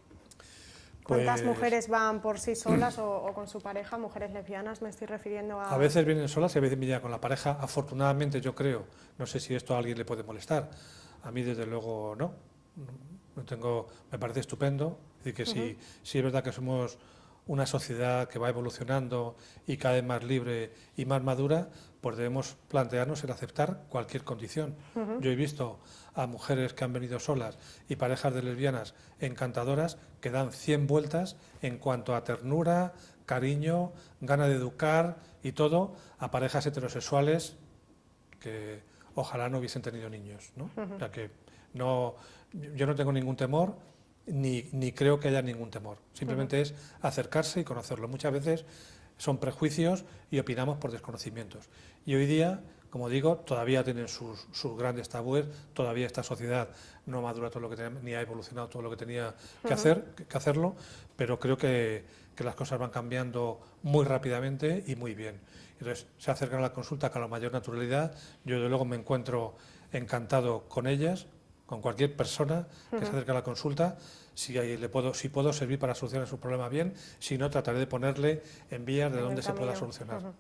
S1: ¿Cuántas mujeres van por sí solas o con su pareja, mujeres lesbianas? Me estoy refiriendo a...
S2: A veces vienen solas y a veces vienen con la pareja. Afortunadamente, yo creo, no sé si esto a alguien le puede molestar, a mí desde luego no. Me parece estupendo. Es decir, que si es verdad que somos una sociedad que va evolucionando y cada vez más libre y más madura, pues debemos plantearnos el aceptar cualquier condición. Yo he visto a mujeres que han venido solas y parejas de lesbianas encantadoras que dan 100 vueltas en cuanto a ternura, cariño, gana de educar y todo, a parejas heterosexuales que ojalá no hubiesen tenido niños, ¿no? O sea que yo no tengo ningún temor, ni creo que haya ningún temor. Simplemente es acercarse y conocerlo. Muchas veces son prejuicios y opinamos por desconocimientos. Y hoy día, como digo, todavía tienen sus grandes tabúes, todavía esta sociedad no ha madurado todo lo que tenía, ni ha evolucionado todo lo que tenía que hacerlo, pero creo que las cosas van cambiando muy rápidamente y muy bien. Entonces, se acercan a la consulta con la mayor naturalidad. Yo, desde luego, me encuentro encantado con ellas, con cualquier persona que se acerque a la consulta. Si puedo servir para solucionar su problema, bien; si no, trataré de ponerle en vías de donde se pueda solucionar.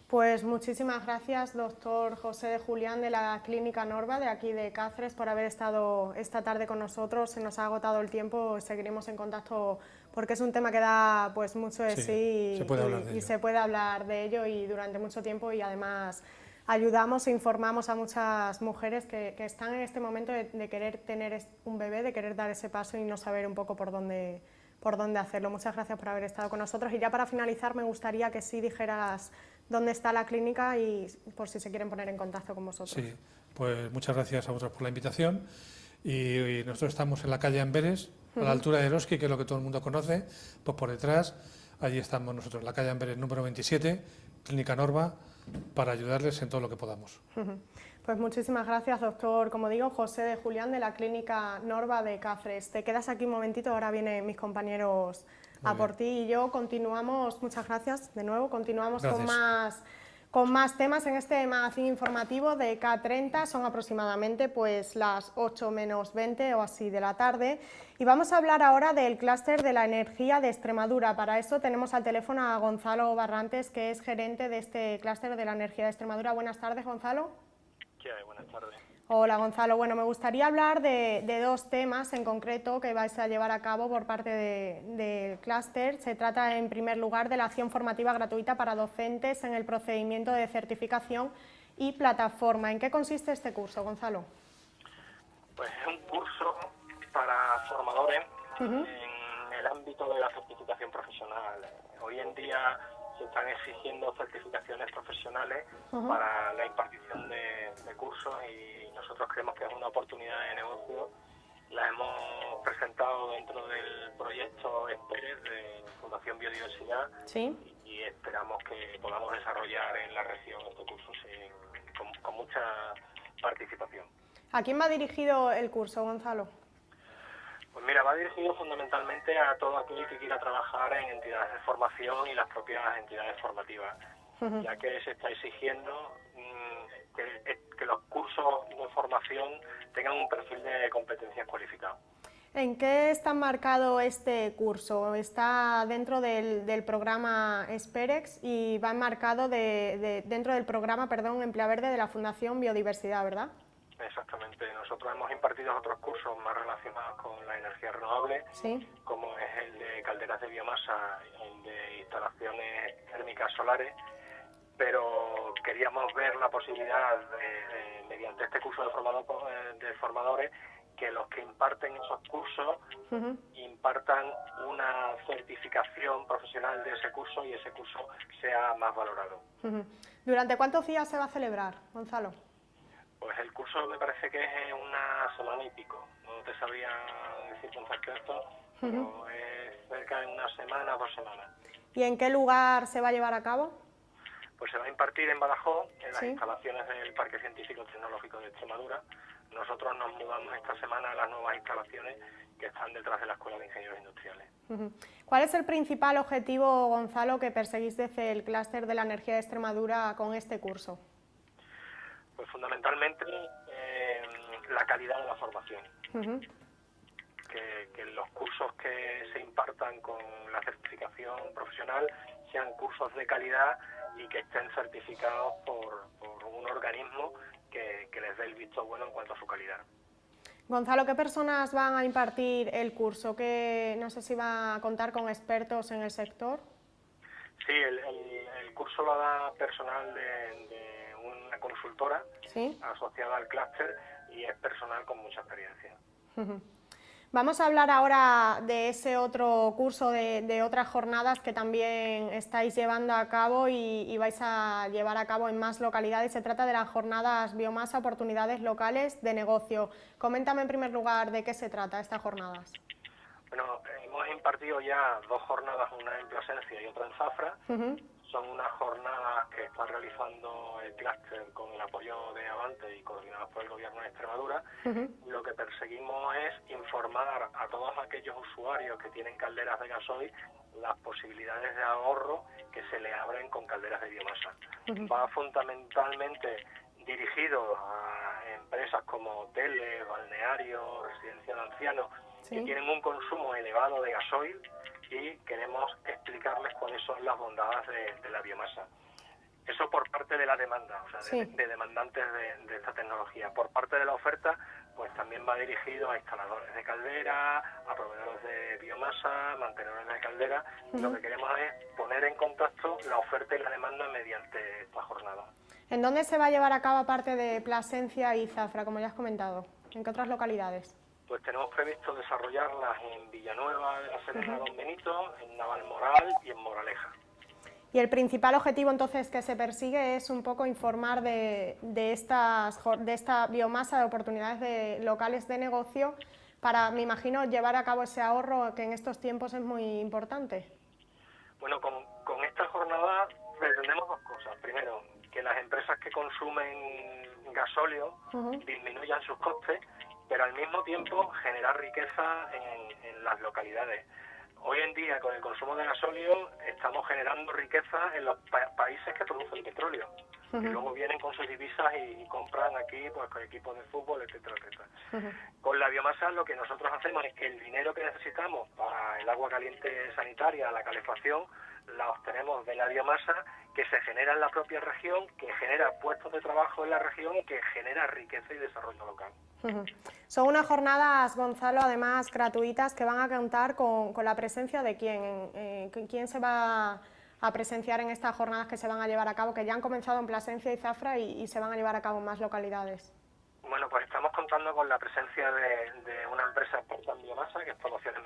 S1: Pues muchísimas gracias, doctor José de Julián, de la Clínica Norva, de aquí de Cáceres, por haber estado esta tarde con nosotros. Se nos ha agotado el tiempo, seguiremos en contacto porque es un tema que da pues mucho de sí y se puede hablar de ello y durante mucho tiempo, y además ayudamos e informamos a muchas mujeres que están en este momento de querer tener un bebé, de querer dar ese paso y no saber un poco por dónde hacerlo. Muchas gracias por haber estado con nosotros, y ya para finalizar me gustaría que sí dijeras dónde está la clínica y por si se quieren poner en contacto con vosotros.
S2: Sí, pues muchas gracias a vosotros por la invitación, y nosotros estamos en la calle Amberes, a la altura de Eroski, que es lo que todo el mundo conoce, pues por detrás, allí estamos nosotros, en la calle Amberes número 27, Clínica Norva, para ayudarles en todo lo que podamos.
S1: Pues muchísimas gracias, doctor, como digo, José de Julián, de la Clínica Norva de Cáceres. Te quedas aquí un momentito, ahora vienen mis compañeros a por ti y yo. Continuamos, muchas gracias de nuevo, continuamos con más temas en este magazine informativo de K30. Son aproximadamente pues las 8 menos 20 o así de la tarde, y vamos a hablar ahora del clúster de la energía de Extremadura. Para eso tenemos al teléfono a Gonzalo Barrantes, que es gerente de este clúster de la energía de Extremadura. Buenas tardes, Gonzalo.
S3: ¿Qué hay? Buenas tardes.
S1: Hola, Gonzalo. Bueno, me gustaría hablar de dos temas en concreto que vais a llevar a cabo por parte del clúster. Se trata, en primer lugar, de la acción formativa gratuita para docentes en el procedimiento de certificación y plataforma. ¿En qué consiste este curso, Gonzalo?
S3: Pues es un curso para formadores en el ámbito de la certificación profesional. Hoy en día se están exigiendo certificaciones profesionales para la impartición de cursos, y nosotros creemos que es una oportunidad de negocio. La hemos presentado dentro del proyecto Esperes de Fundación Biodiversidad.
S1: ¿Sí?
S3: Y esperamos que podamos desarrollar en la región este curso con mucha participación.
S1: ¿A quién va dirigido el curso, Gonzalo?
S3: Pues Pues mira, va dirigido fundamentalmente a todo aquel que quiera trabajar en entidades de formación y las propias entidades formativas, ya que se está exigiendo que los cursos de formación tengan un perfil de competencias cualificado.
S1: ¿En qué está marcado este curso? Está dentro del programa Esperex y va enmarcado dentro del programa, Emplea Verde de la Fundación Biodiversidad, ¿verdad?
S3: Exactamente. Nosotros hemos impartido otros cursos más relacionados con la energía renovable,
S1: Sí.
S3: como es el de calderas de biomasa, el de instalaciones térmicas solares, pero queríamos ver la posibilidad mediante este curso de formadores, que los que imparten esos cursos impartan una certificación profesional de ese curso y ese curso sea más valorado.
S1: ¿Durante cuántos días se va a celebrar, Gonzalo?
S3: Pues el curso me parece que es una semana y pico, no te sabría decir con exactitud, pero es cerca de una semana, 2 semanas.
S1: ¿Y en qué lugar se va a llevar a cabo?
S3: Pues se va a impartir en Badajoz, en las
S1: Sí.
S3: instalaciones del Parque Científico Tecnológico de Extremadura. Nosotros nos mudamos esta semana a las nuevas instalaciones que están detrás de la Escuela de Ingenieros Industriales.
S1: ¿Cuál es el principal objetivo, Gonzalo, que perseguís desde el Clúster de la Energía de Extremadura con este curso?
S3: Pues fundamentalmente la calidad de la formación. Que los cursos que se impartan con la certificación profesional sean cursos de calidad y que estén certificados por un organismo que les dé el visto bueno en cuanto a su calidad.
S1: Gonzalo, ¿qué personas van a impartir el curso? No sé si va a contar con expertos en el sector.
S3: Sí, el curso lo da personal de una consultora,
S1: ¿Sí?
S3: asociada al clúster, y es personal con mucha experiencia.
S1: Vamos a hablar ahora de ese otro curso, de otras jornadas que también estáis llevando a cabo y vais a llevar a cabo en más localidades. Se trata de las jornadas Biomasa, Oportunidades Locales de Negocio. Coméntame en primer lugar de qué se trata estas jornadas.
S3: Bueno, hemos impartido ya 2 jornadas, una en Plasencia y otra en Zafra. Son unas jornadas que está realizando el clúster con el apoyo de Avante y coordinadas por el Gobierno de Extremadura. Lo que perseguimos es informar a todos aquellos usuarios que tienen calderas de gasoil las posibilidades de ahorro que se le abren con calderas de biomasa. Va fundamentalmente dirigido a empresas como hoteles, balnearios, residencia de ancianos, que tienen un consumo elevado de gasoil, y queremos explicarles cuáles son las bondades de la biomasa. Eso por parte de la demanda, o sea, de demandantes de esta tecnología. Por parte de la oferta, pues también va dirigido a instaladores de caldera, a proveedores de biomasa, mantenedores de caldera. Lo que queremos es poner en contacto la oferta y la demanda mediante esta jornada.
S1: ¿En dónde se va a llevar a cabo, aparte de Plasencia y Zafra, como ya has comentado? ¿En qué otras localidades?
S3: Pues tenemos previsto desarrollarlas en Villanueva de la Serena, Don Benito, en Navalmoral y en Moraleja.
S1: Y el principal objetivo entonces que se persigue es un poco informar de esta biomasa de oportunidades locales de negocio para, me imagino, llevar a cabo ese ahorro que en estos tiempos es muy importante.
S3: Bueno, con esta jornada pretendemos 2 cosas. Primero, que las empresas que consumen gasóleo disminuyan sus costes, pero al mismo tiempo generar riqueza en las localidades. Hoy en día, con el consumo de gasóleo, estamos generando riqueza en los países que producen petróleo. Y luego vienen con sus divisas y compran aquí pues con equipos de fútbol, etcétera, etcétera. Con la biomasa lo que nosotros hacemos es que el dinero que necesitamos para el agua caliente sanitaria, la calefacción, la obtenemos de la biomasa, que se genera en la propia región, que genera puestos de trabajo en la región y que genera riqueza y desarrollo local.
S1: Son unas jornadas, Gonzalo, además gratuitas, que van a contar con la presencia de quién. ¿Quién se va a presenciar en estas jornadas que se van a llevar a cabo, que ya han comenzado en Plasencia y Zafra y se van a llevar a cabo en más localidades?
S3: Bueno, pues estamos contando con la presencia de una empresa experta en biomasa, que es Promociones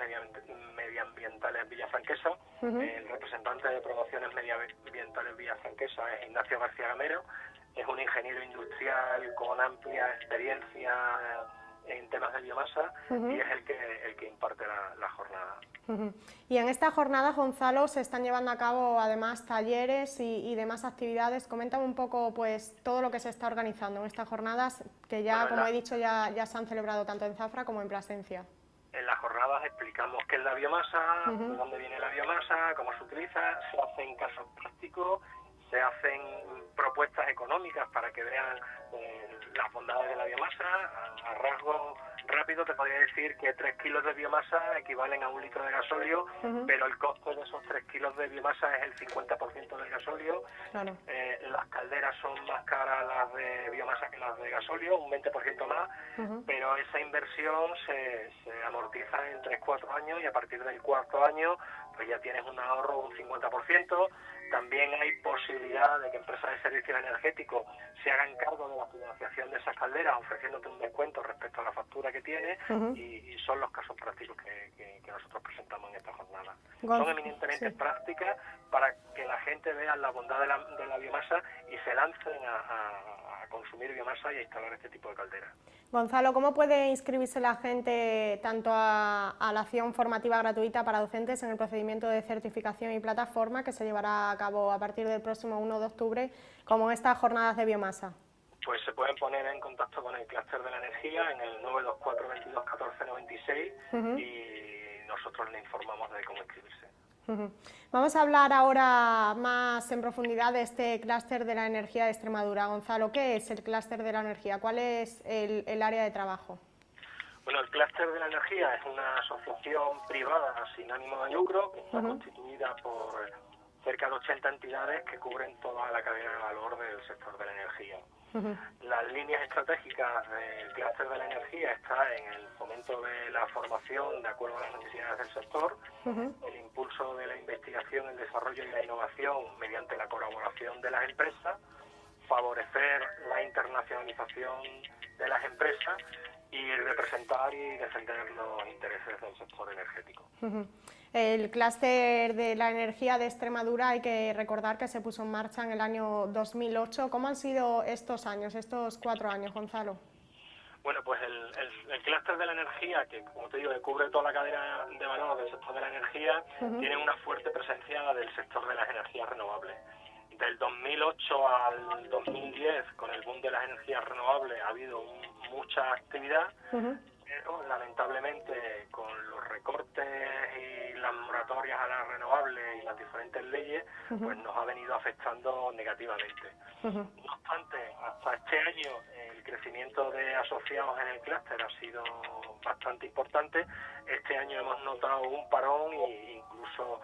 S3: Medioambientales Villafranquesa. El representante de Promociones Medioambientales Villafranquesa es Ignacio García Gamero. Es un ingeniero industrial con amplia experiencia en temas de biomasa y es el que imparte la jornada.
S1: Y en esta jornada, Gonzalo, se están llevando a cabo además talleres y demás actividades. Coméntame un poco pues todo lo que se está organizando en estas jornadas, que ya, como he dicho, ya se han celebrado tanto en Zafra como en Plasencia.
S3: En las jornadas explicamos qué es la biomasa, de dónde viene la biomasa, cómo se utiliza, se hacen casos prácticos, se hacen propuestas económicas para que vean las bondades de la biomasa. A rasgo rápido te podría decir que 3 kilos de biomasa equivalen a 1 litro de gasóleo, pero el coste de esos 3 kilos de biomasa es el 50% del gasóleo.
S1: Claro.
S3: Las calderas son más caras las de biomasa que las de gasóleo, un 20% más, pero esa inversión se amortiza en 3-4 años y a partir del cuarto año pues ya tienes un ahorro de un 50%. También hay posibilidad de que empresas de servicios energéticos se hagan cargo de la financiación de esas calderas, ofreciéndote un descuento respecto a la factura que tienes, y son los casos prácticos que nosotros presentamos en esta jornada. Son eminentemente prácticas para que la gente vea la bondad de la biomasa y se lancen a consumir biomasa y a instalar este tipo de calderas.
S1: Gonzalo, ¿cómo puede inscribirse la gente tanto a la acción formativa gratuita para docentes en el procedimiento de certificación y plataforma que se llevará a cabo a partir del próximo 1 de octubre, como en estas jornadas de biomasa?
S3: Pues se pueden poner en contacto con el clúster de la energía en el 924 22 14 96 y nosotros le informamos de cómo inscribirse.
S1: Vamos a hablar ahora más en profundidad de este clúster de la energía de Extremadura. Gonzalo, ¿qué es el clúster de la energía? ¿Cuál es el área de trabajo?
S3: Bueno, el clúster de la energía es una asociación privada sin ánimo de lucro que está constituida por cerca de 80 entidades que cubren toda la cadena de valor del sector de la energía. Las líneas estratégicas del clúster de la energía está en el fomento de la formación de acuerdo a las necesidades del sector, el impulso de la investigación, el desarrollo y la innovación mediante la colaboración de las empresas, favorecer la internacionalización de las empresas y representar y defender los intereses del sector energético.
S1: El clúster de la energía de Extremadura, hay que recordar que se puso en marcha en el año 2008. ¿Cómo han sido estos años, estos 4 años, Gonzalo?
S3: Bueno, pues el clúster de la energía, que como te digo, que cubre toda la cadena de valor del sector de la energía, tiene una fuerte presencia del sector de las energías renovables. Del 2008 al 2010, con el boom de las energías renovables, ha habido mucha actividad, pero lamentablemente con los recortes y las moratorias a las renovables y las diferentes leyes, pues nos ha venido afectando negativamente. No obstante, hasta este año el crecimiento de asociados en el clúster ha sido bastante importante. Este año hemos notado un parón e incluso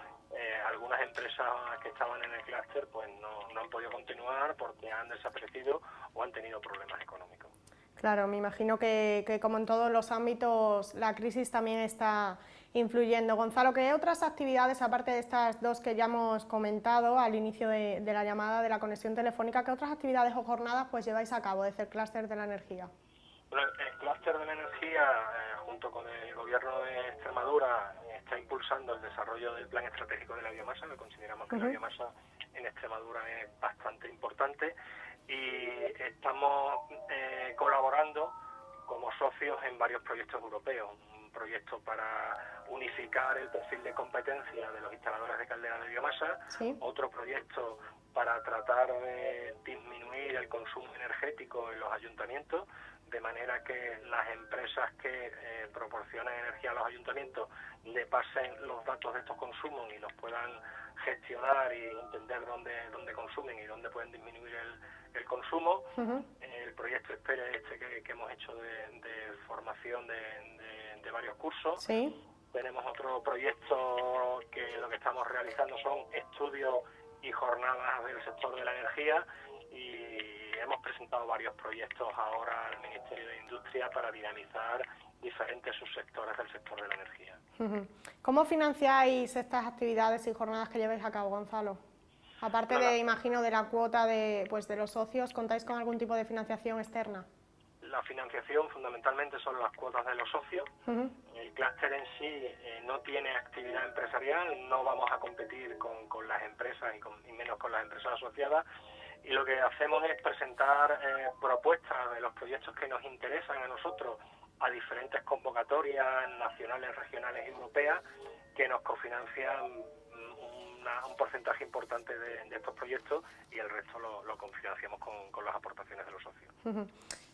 S3: algunas empresas que estaban en el clúster pues no han podido continuar porque han desaparecido o han tenido problemas económicos.
S1: Claro, me imagino que como en todos los ámbitos la crisis también está influyendo. Gonzalo, ¿qué otras actividades, aparte de estas dos que ya hemos comentado al inicio de la llamada, de la conexión telefónica, qué otras actividades o jornadas pues lleváis a cabo desde el clúster de la energía?
S3: Bueno, el clúster de la energía, junto con el Gobierno de Extremadura, está impulsando el desarrollo del plan estratégico de la biomasa, que consideramos que la biomasa en Extremadura es bastante importante, y estamos colaborando como socios en varios proyectos europeos. Un proyecto para unificar el perfil de competencia de los instaladores de calderas de biomasa, otro proyecto para tratar de disminuir el consumo energético en los ayuntamientos, de manera que las empresas que proporcionan energía a los ayuntamientos le pasen los datos de estos consumos y los puedan gestionar y entender dónde consumen y dónde pueden disminuir el consumo. El proyecto Espere que hemos hecho de formación de varios cursos. Tenemos otro proyecto que lo que estamos realizando son estudios y jornadas del sector de la energía, y hemos presentado varios proyectos ahora al Ministerio de Industria para dinamizar diferentes subsectores del sector de la energía.
S1: ¿Cómo financiáis estas actividades y jornadas que lleváis a cabo, Gonzalo? Aparte de, imagino, de la cuota de los socios, ¿contáis con algún tipo de financiación externa?
S3: La financiación fundamentalmente son las cuotas de los socios. El clúster en sí no tiene actividad empresarial, no vamos a competir con las empresas y menos con las empresas asociadas, y lo que hacemos es presentar propuestas de los proyectos que nos interesan a nosotros a diferentes convocatorias nacionales, regionales y europeas que nos cofinancian un porcentaje importante de estos proyectos, y el resto lo cofinanciamos con las aportaciones de los socios.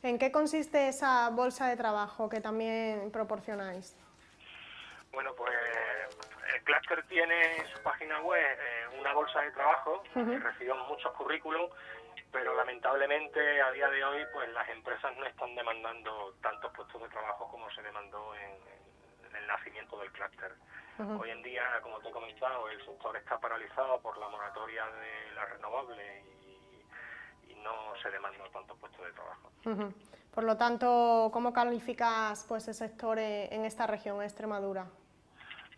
S1: ¿En qué consiste esa bolsa de trabajo que también proporcionáis?
S3: Bueno, pues el clúster tiene en su página web una bolsa de trabajo, recibimos muchos currículum, pero lamentablemente a día de hoy pues las empresas no están demandando tantos puestos de trabajo como se demandó en el nacimiento del clúster. Hoy en día, como te he comentado, el sector está paralizado por la moratoria de las renovables y no se demandan tantos puestos de trabajo.
S1: Por lo tanto, ¿cómo calificas pues el sector en esta región, en Extremadura?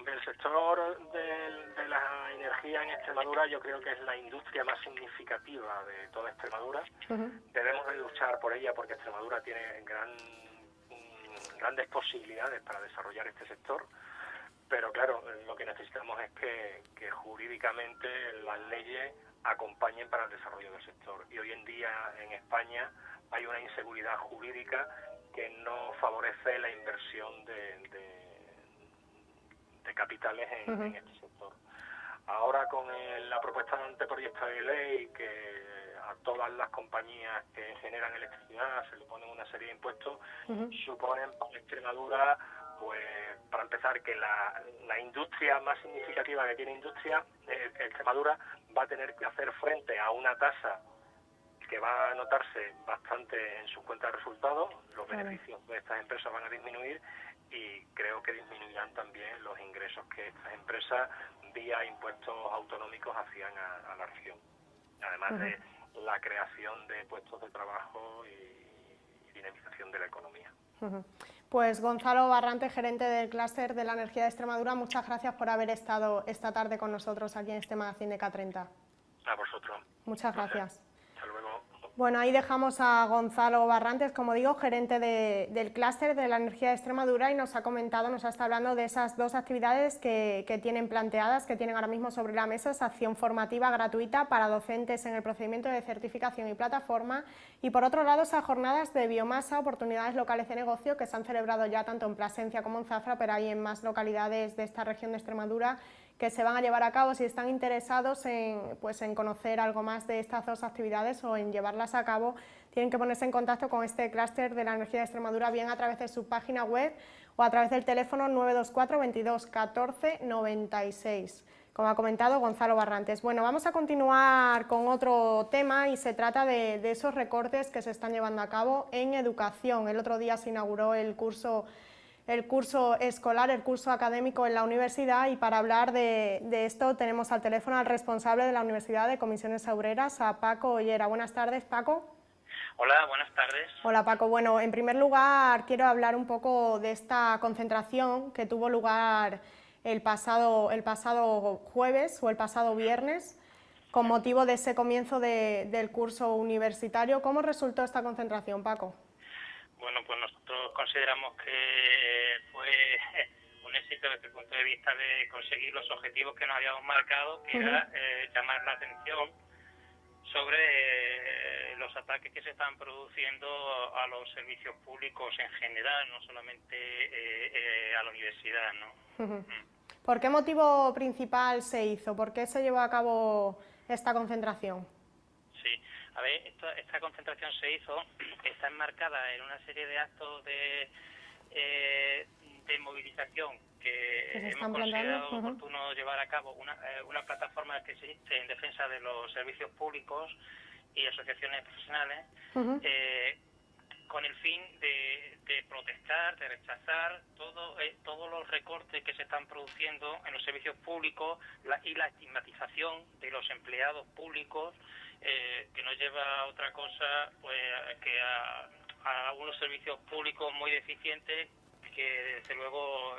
S3: El sector de la energía en Extremadura yo creo que es la industria más significativa de toda Extremadura. Debemos de luchar por ella porque Extremadura tiene grandes posibilidades para desarrollar este sector, pero claro, lo que necesitamos es que jurídicamente las leyes acompañen para el desarrollo del sector. Y hoy en día en España hay una inseguridad jurídica que no favorece la inversión de capitales en este sector. Ahora con la propuesta de anteproyecto de ley que a todas las compañías que generan electricidad se le ponen una serie de impuestos, suponen para Extremadura, pues para empezar, que la industria más significativa que tiene Extremadura va a tener que hacer frente a una tasa que va a notarse bastante en su cuenta de resultados. Los beneficios de estas empresas van a disminuir y creo que disminuirán también los ingresos que estas empresas vía impuestos autonómicos hacían a la región, además de la creación de puestos de trabajo y dinamización de la economía.
S1: Pues Gonzalo Barrante, gerente del clúster de la energía de Extremadura, muchas gracias por haber estado esta tarde con nosotros aquí en este magazine de K30.
S3: A vosotros.
S1: Muchas gracias.
S3: Hasta luego.
S1: Bueno, ahí dejamos a Gonzalo Barrantes, como digo, gerente del clúster de la energía de Extremadura, y nos ha comentado, nos ha estado hablando de esas dos actividades que tienen planteadas, que tienen ahora mismo sobre la mesa: esa acción formativa gratuita para docentes en el procedimiento de certificación y plataforma, y por otro lado esas jornadas de biomasa, oportunidades locales de negocio, que se han celebrado ya tanto en Plasencia como en Zafra, pero hay en más localidades de esta región de Extremadura, que se van a llevar a cabo. Si están interesados en conocer algo más de estas dos actividades o en llevarlas a cabo, tienen que ponerse en contacto con este clúster de la energía de Extremadura, bien a través de su página web o a través del teléfono 924 22 14 96. Como ha comentado Gonzalo Barrantes. Bueno, vamos a continuar con otro tema, y se trata de esos recortes que se están llevando a cabo en educación. El otro día se inauguró el curso escolar, el curso académico en la universidad, y para hablar de esto tenemos al teléfono al responsable de la Universidad de Comisiones Obreras, a Paco Ollera. Buenas tardes, Paco.
S4: Hola, buenas tardes.
S1: Hola, Paco. Bueno, en primer lugar quiero hablar un poco de esta concentración que tuvo lugar el pasado jueves o el pasado viernes, con motivo de ese comienzo del curso universitario. ¿Cómo resultó esta concentración, Paco?
S4: Bueno, pues nosotros consideramos que fue un éxito desde el punto de vista de conseguir los objetivos que nos habíamos marcado, que era llamar la atención sobre los ataques que se están produciendo a los servicios públicos en general, no solamente a la universidad, ¿no?
S1: ¿Por qué motivo principal se hizo? ¿Por qué se llevó a cabo esta concentración?
S4: Sí, a ver, esta concentración se hizo, está enmarcada en una serie de actos de movilización que hemos considerado oportuno llevar a cabo, una plataforma que existe en defensa de los servicios públicos y asociaciones profesionales, con el fin de protestar, de rechazar todos los recortes que se están produciendo en los servicios públicos y la estigmatización de los empleados públicos, que no lleva a otra cosa pues que a unos servicios públicos muy deficientes que desde luego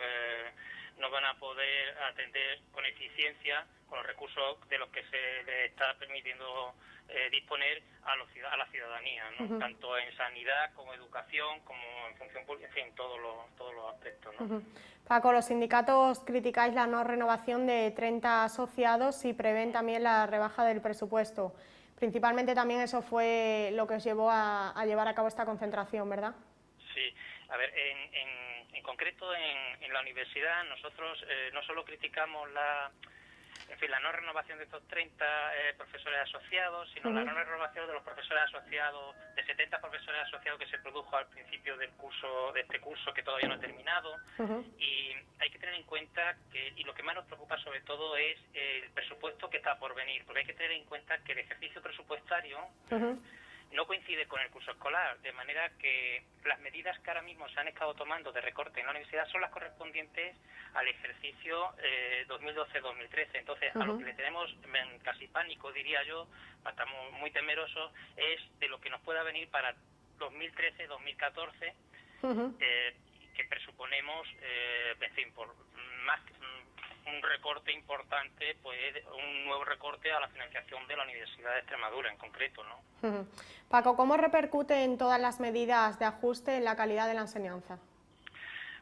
S4: no van a poder atender con eficiencia con los recursos de los que se les está permitiendo disponer a la ciudadanía, ¿no? Tanto en sanidad como educación, como en función pública, en fin, todos los aspectos, ¿no?
S1: Paco, los sindicatos criticáis la no renovación de 30 asociados y prevén también la rebaja del presupuesto. Principalmente también eso fue lo que os llevó a llevar a cabo esta concentración, ¿verdad?
S4: Sí, a ver, en concreto en la universidad nosotros no solo criticamos en fin, la no renovación de estos 30 profesores asociados, sino la no renovación de los profesores asociados, de 70 profesores asociados que se produjo al principio del curso, de este curso que todavía no ha terminado. Y hay que tener en cuenta que, y lo que más nos preocupa sobre todo es el presupuesto que está por venir, porque hay que tener en cuenta que el ejercicio presupuestario no coincide con el curso escolar, de manera que las medidas que ahora mismo se han estado tomando de recorte en la universidad son las correspondientes al ejercicio 2012-2013. Entonces, a lo que le tenemos casi pánico, diría yo, estamos muy temerosos, es de lo que nos pueda venir para 2013-2014, que presuponemos, en fin, por más un recorte importante, pues un nuevo recorte a la financiación de la Universidad de Extremadura en concreto, ¿no?
S1: Paco, ¿cómo repercute en todas las medidas de ajuste en la calidad de la enseñanza?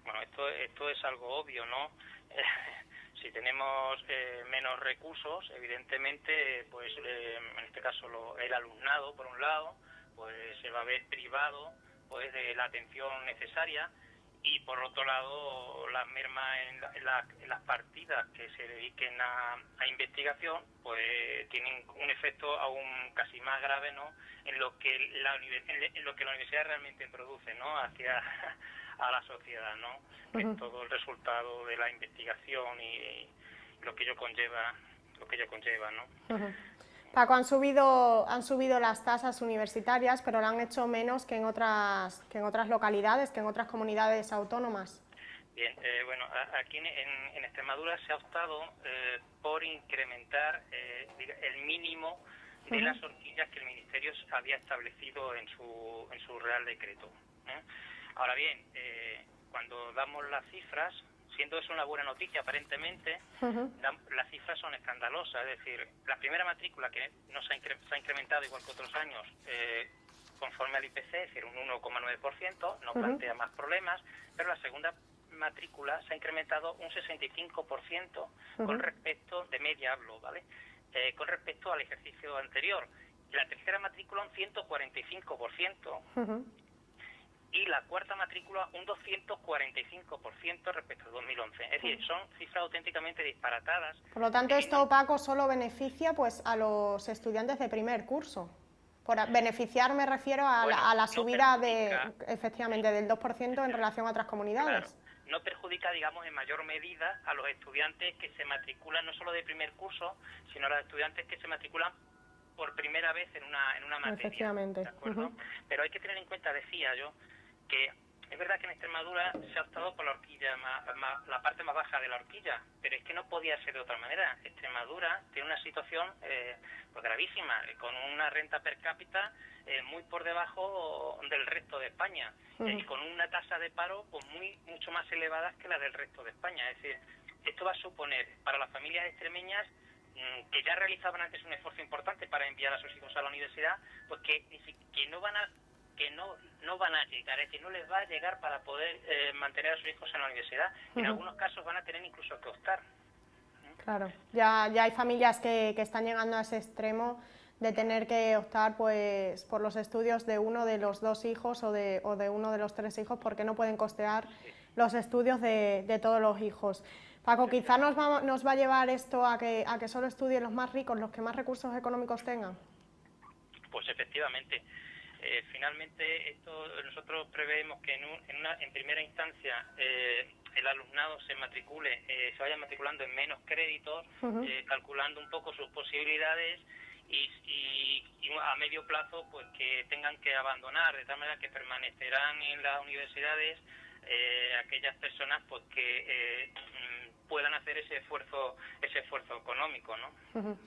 S4: Bueno, esto es algo obvio, ¿no? Si tenemos menos recursos, evidentemente, pues en este caso el alumnado, por un lado, pues se va a ver privado pues de la atención necesaria, y por otro lado la merma en las partidas que se dediquen a investigación, pues tienen un efecto aún casi más grave, ¿no?, en lo que la universidad realmente produce, ¿no?, hacia a la sociedad, ¿no?, que es todo el resultado de la investigación y lo que ello conlleva, ¿no?
S1: Paco, han subido las tasas universitarias, pero lo han hecho menos que en otras localidades, que en otras comunidades autónomas.
S4: Bien, bueno, aquí en Extremadura se ha optado por incrementar el mínimo de las horquillas que el Ministerio había establecido en su Real Decreto. Ahora bien, cuando damos las cifras, siendo eso una buena noticia aparentemente, las cifras son escandalosas. Es decir, la primera matrícula, que no se ha incrementado igual que otros años, conforme al IPC, es decir, un 1,9%, no plantea más problemas, pero la segunda matrícula se ha incrementado un 65% con respecto, de media hablo, ¿vale?, con respecto al ejercicio anterior. Y la tercera matrícula un 145%. Y la cuarta matrícula un 245% respecto al 2011. Es decir, son cifras auténticamente disparatadas.
S1: Por lo tanto, esto, Paco, solo beneficia pues a los estudiantes de primer curso. Por beneficiar me refiero a la subida efectivamente del 2% en relación a otras comunidades.
S4: Claro, no perjudica, digamos, en mayor medida a los estudiantes que se matriculan no solo de primer curso, sino a los estudiantes que se matriculan por primera vez en una materia.
S1: Efectivamente.
S4: ¿De acuerdo? Pero hay que tener en cuenta, decía yo, que es verdad que en Extremadura se ha optado por la horquilla, la parte más baja de la horquilla, pero es que no podía ser de otra manera. Extremadura tiene una situación pues gravísima, con una renta per cápita muy por debajo del resto de España, y con una tasa de paro pues mucho más elevada que la del resto de España. Es decir, esto va a suponer para las familias extremeñas, que ya realizaban antes un esfuerzo importante para enviar a sus hijos a la universidad, pues que no van a llegar, es decir, no les va a llegar para poder mantener a sus hijos en la universidad. En algunos casos van a tener incluso que optar.
S1: Claro, ya hay familias que están llegando a ese extremo de tener que optar pues por los estudios de uno de los dos hijos o de uno de los tres hijos, porque no pueden costear los estudios de todos los hijos. Paco, quizá nos va a llevar esto a que solo estudien los más ricos, los que más recursos económicos tengan.
S4: Pues efectivamente. Finalmente, nosotros preveemos que en primera instancia el alumnado se vaya matriculando en menos créditos, calculando un poco sus posibilidades, y a medio plazo pues que tengan que abandonar, de tal manera que permanecerán en las universidades aquellas personas pues que puedan hacer ese esfuerzo económico, ¿no? Vamos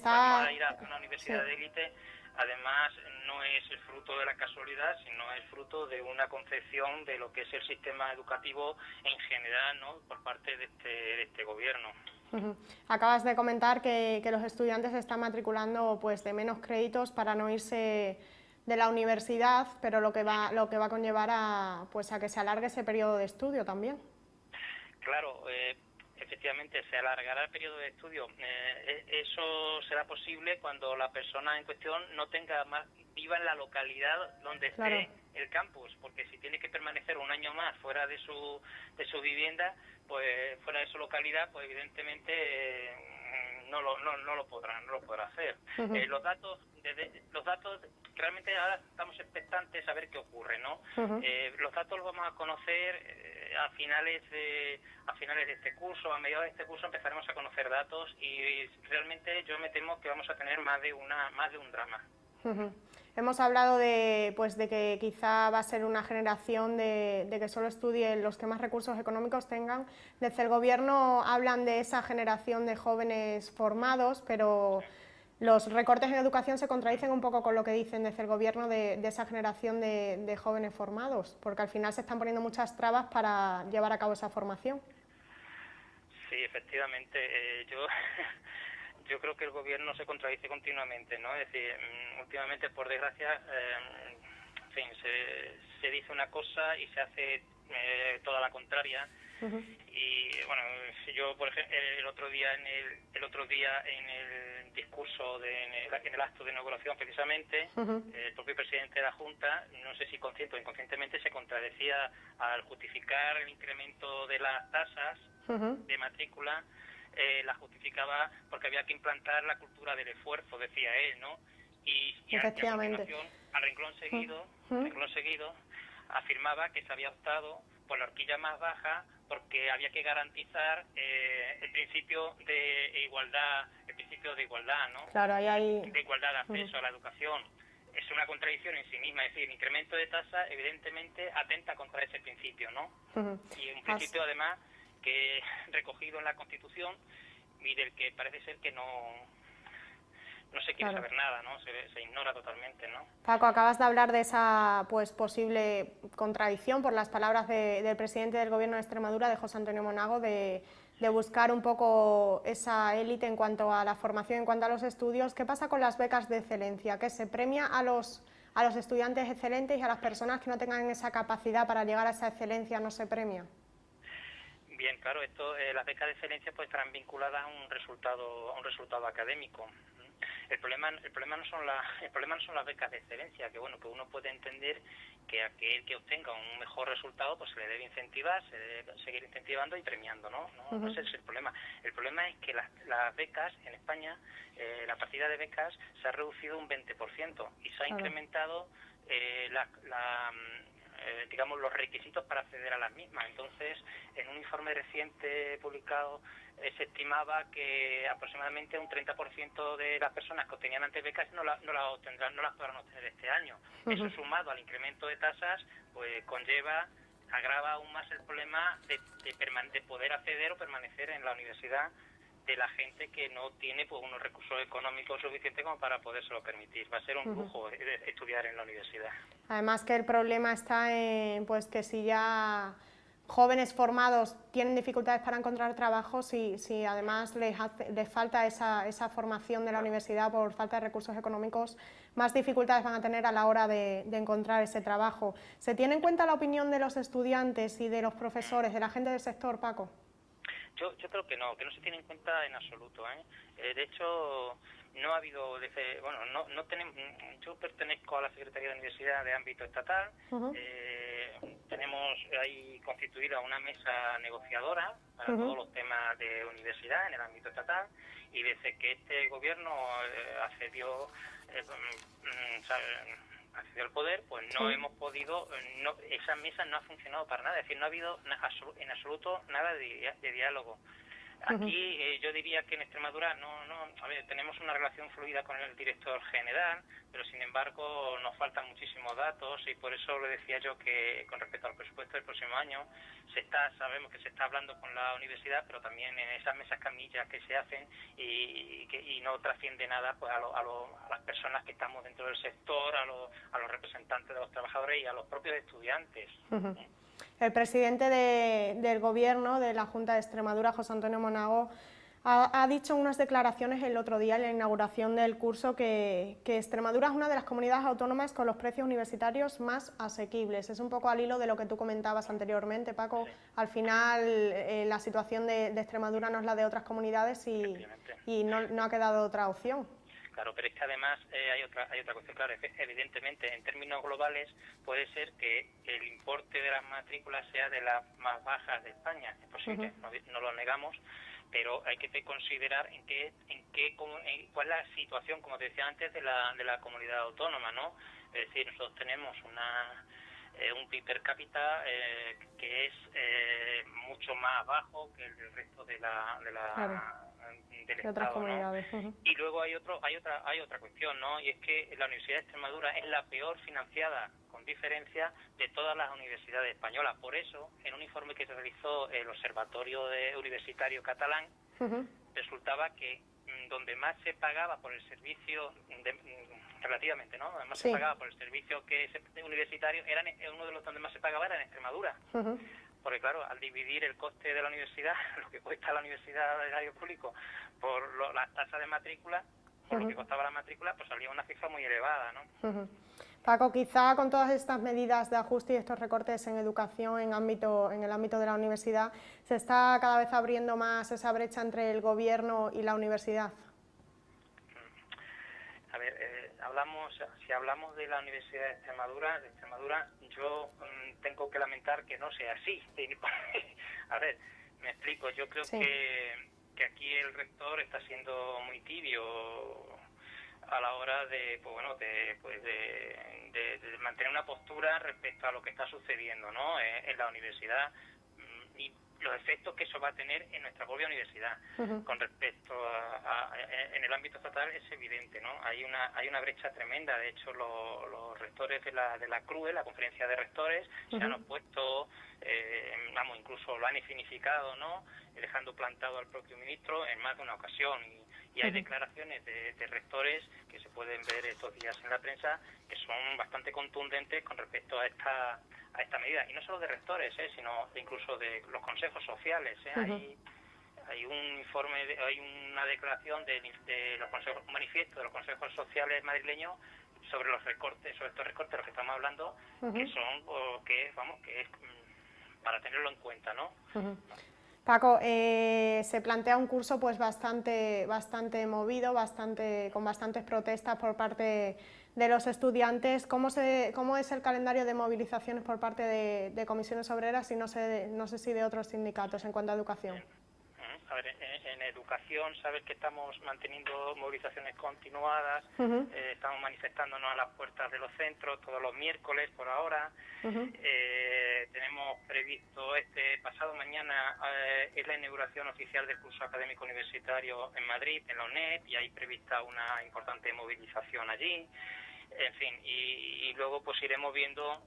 S4: a ir a una universidad de élite. Además, no es el fruto de la casualidad, sino es fruto de una concepción de lo que es el sistema educativo en general, ¿no?, por parte de este gobierno.
S1: Acabas de comentar que los estudiantes se están matriculando pues de menos créditos para no irse de la universidad, pero lo que va a conllevar a que se alargue ese periodo de estudio también.
S4: Claro, efectivamente se alargará el periodo de estudio. Eso será posible cuando la persona en cuestión no viva en la localidad donde esté el campus, porque si tiene que permanecer un año más fuera de su vivienda, pues fuera de su localidad, pues evidentemente no lo podrá hacer. Los datos realmente ahora estamos expectantes a ver qué ocurre, ¿no? Los datos los vamos a conocer a finales de este curso, a mediados de este curso empezaremos a conocer datos y realmente yo me temo que vamos a tener más de un drama.
S1: Hemos hablado de que quizá va a ser una generación de que solo estudien los que más recursos económicos tengan. Desde el Gobierno hablan de esa generación de jóvenes formados, pero los recortes en educación se contradicen un poco con lo que dicen desde el Gobierno de esa generación de jóvenes formados, porque al final se están poniendo muchas trabas para llevar a cabo esa formación.
S4: Sí, efectivamente. Yo creo que el Gobierno se contradice continuamente, ¿no? Es decir, últimamente, por desgracia, en fin, se dice una cosa y se hace toda la contraria. Y bueno, yo por ejemplo el otro día en el discurso en el acto de inauguración precisamente, el propio presidente de la Junta, no sé si consciente o inconscientemente, se contradecía al justificar el incremento de las tasas de matrícula. La justificaba porque había que implantar la cultura del esfuerzo, decía él, ¿no? Y a continuación, a renglón seguido, afirmaba que se había optado por la horquilla más baja porque había que garantizar el principio de igualdad, ¿no?
S1: Claro,
S4: de igualdad de acceso a la educación. Es una contradicción en sí misma, es decir, el incremento de tasa evidentemente atenta contra ese principio, ¿no? Y un principio además que recogido en la Constitución y del que parece ser que no se quiere saber nada, ¿no? Se ignora totalmente, ¿no?
S1: Paco, acabas de hablar de esa posible contradicción por las palabras del presidente del Gobierno de Extremadura, de José Antonio Monago, de buscar un poco esa élite en cuanto a la formación, en cuanto a los estudios. ¿Qué pasa con las becas de excelencia? ¿Que se premia a los estudiantes excelentes y a las personas que no tengan esa capacidad para llegar a esa excelencia no se premia?
S4: Bien, claro, las becas de excelencia pues estarán vinculadas a un resultado académico. El problema no son las becas de excelencia, que bueno, que uno puede entender que aquel que obtenga un mejor resultado pues se le debe incentivar, se debe seguir incentivando y premiando, ¿no? No ese es el problema. El problema es que las becas en España, la partida de becas se ha reducido un 20% y se ha incrementado digamos, los requisitos para acceder a las mismas. Entonces, en un informe reciente publicado, se estimaba que aproximadamente un 30% de las personas que obtenían antes becas no las podrán obtener este año. Eso sumado al incremento de tasas, pues agrava aún más el problema de poder acceder o permanecer en la universidad de la gente que no tiene pues unos recursos económicos suficientes como para podérselo permitir. Va a ser un lujo estudiar en la universidad.
S1: Además que el problema está en pues que si ya jóvenes formados tienen dificultades para encontrar trabajo, si además les falta esa formación de la universidad por falta de recursos económicos, más dificultades van a tener a la hora de encontrar ese trabajo. ¿Se tiene en cuenta la opinión de los estudiantes y de los profesores, de la gente del sector, Paco?
S4: Yo creo que no se tiene en cuenta en absoluto, de hecho, no ha habido, no tenemos, yo pertenezco a la Secretaría de Universidad de ámbito estatal, tenemos ahí constituida una mesa negociadora para todos los temas de universidad en el ámbito estatal, y desde que este gobierno accedió al poder, pues no hemos podido, esa mesa no ha funcionado para nada, es decir, no ha habido en absoluto nada de diálogo. Aquí yo diría que en Extremadura tenemos una relación fluida con el director general, pero sin embargo nos faltan muchísimos datos y por eso le decía yo que con respecto al presupuesto del próximo año sabemos que se está hablando con la universidad, pero también en esas mesas camillas que se hacen y no trasciende nada pues a las personas que estamos dentro del sector, a los representantes de los trabajadores y a los propios estudiantes.
S1: El presidente del Gobierno de la Junta de Extremadura, José Antonio Monago, ha dicho unas declaraciones el otro día en la inauguración del curso que Extremadura es una de las comunidades autónomas con los precios universitarios más asequibles. Es un poco al hilo de lo que tú comentabas anteriormente, Paco. Al final la situación de Extremadura no es la de otras comunidades y no ha quedado otra opción.
S4: Claro, pero es que además hay otra cuestión, claro, evidentemente en términos globales puede ser que el importe de las matrículas sea de las más bajas de España, es posible, no lo negamos, pero hay que considerar cuál es la situación, como te decía antes, de la comunidad autónoma, ¿no? Es decir, nosotros tenemos un PIB per cápita que es mucho más bajo que el del resto del Estado,
S1: comunidades,
S4: ¿no? Y luego hay otra cuestión, ¿no? Y es que la Universidad de Extremadura es la peor financiada, con diferencia, de todas las universidades españolas. Por eso, en un informe que se realizó el Observatorio Universitario Catalán, resultaba que donde más se pagaba por el servicio, relativamente, ¿no? Más se pagaba por el servicio universitario, uno de los donde más se pagaba era en Extremadura. Porque claro, al dividir el coste de la universidad, lo que cuesta la universidad del área público, por las tasas de matrícula, por lo que costaba la matrícula, pues salía una cifra muy elevada, ¿no?
S1: Paco, quizá con todas estas medidas de ajuste y estos recortes en educación en el ámbito de la universidad, ¿se está cada vez abriendo más esa brecha entre el gobierno y la universidad?
S4: A ver, si hablamos de la Universidad de Extremadura, yo tengo que lamentar que no sea así. A ver, me explico, yo creo que aquí el rector está siendo muy tibio a la hora de mantener una postura respecto a lo que está sucediendo, ¿no? En la universidad y los efectos que eso va a tener en nuestra propia universidad. Con respecto en el ámbito estatal es evidente, ¿no? Hay una brecha tremenda. De hecho, los rectores de la CRUE, la Conferencia de Rectores, se han opuesto, incluso lo han escenificado, ¿no? Dejando plantado al propio ministro en más de una ocasión. Y hay declaraciones de rectores que se pueden ver estos días en la prensa que son bastante contundentes con respecto a esta medida. Y no solo de rectores, sino incluso de los consejos sociales. Hay un informe, hay una declaración de los consejos, un manifiesto de los consejos sociales madrileños sobre los recortes, sobre estos recortes de los que estamos hablando, que es para tenerlo en cuenta, ¿no?
S1: Paco, se plantea un curso pues bastante movido, con bastantes protestas por parte de los estudiantes. ¿Cómo es el calendario de movilizaciones por parte de comisiones obreras y no sé si de otros sindicatos en cuanto a educación?
S4: A ver, en educación sabes que estamos manteniendo movilizaciones continuadas, estamos manifestándonos a las puertas de los centros todos los miércoles por ahora. Tenemos previsto pasado mañana es la inauguración oficial del curso académico universitario en Madrid, en la UNED, y hay prevista una importante movilización allí. En fin, y luego pues iremos viendo,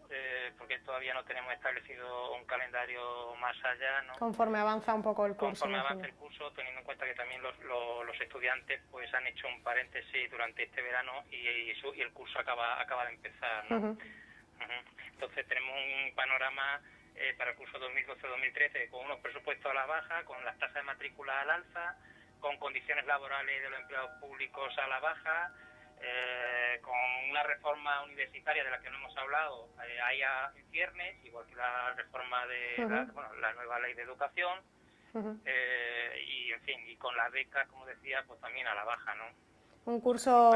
S4: porque todavía no tenemos establecido un calendario más allá, ¿no?
S1: Conforme avanza un poco el curso.
S4: Conforme avanza el curso, teniendo en cuenta que también los estudiantes pues han hecho un paréntesis durante este verano y el curso acaba de empezar, ¿no? Entonces tenemos un panorama para el curso 2012-2013 con unos presupuestos a la baja, con las tasas de matrícula al alza, con condiciones laborales de los empleados públicos a la baja, con una reforma universitaria de la que no hemos hablado haya en ciernes, igual que la reforma de la nueva ley de educación, y en fin, y con las becas, como decía, pues también a la baja, ¿no?
S1: Un curso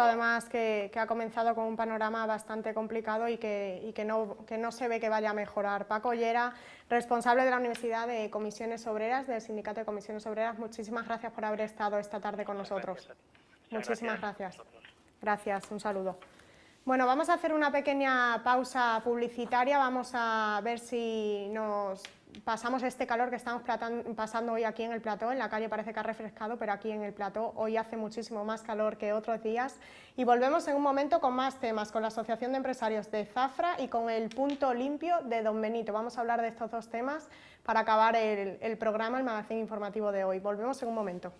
S1: además que ha comenzado con un panorama bastante complicado y que no se ve que vaya a mejorar. Paco Llera, responsable de la Universidad de Comisiones Obreras, del Sindicato de Comisiones Obreras, muchísimas gracias por haber estado esta tarde con nosotros. Muchísimas gracias. Gracias, un saludo. Bueno, vamos a hacer una pequeña pausa publicitaria, vamos a ver si nos pasamos este calor que estamos pasando hoy aquí en el plató. En la calle parece que ha refrescado, pero aquí en el plató hoy hace muchísimo más calor que otros días. Y volvemos en un momento con más temas, con la Asociación de Empresarios de Zafra y con el Punto Limpio de Don Benito. Vamos a hablar de estos dos temas para acabar el programa, el magazine informativo de hoy. Volvemos en un momento.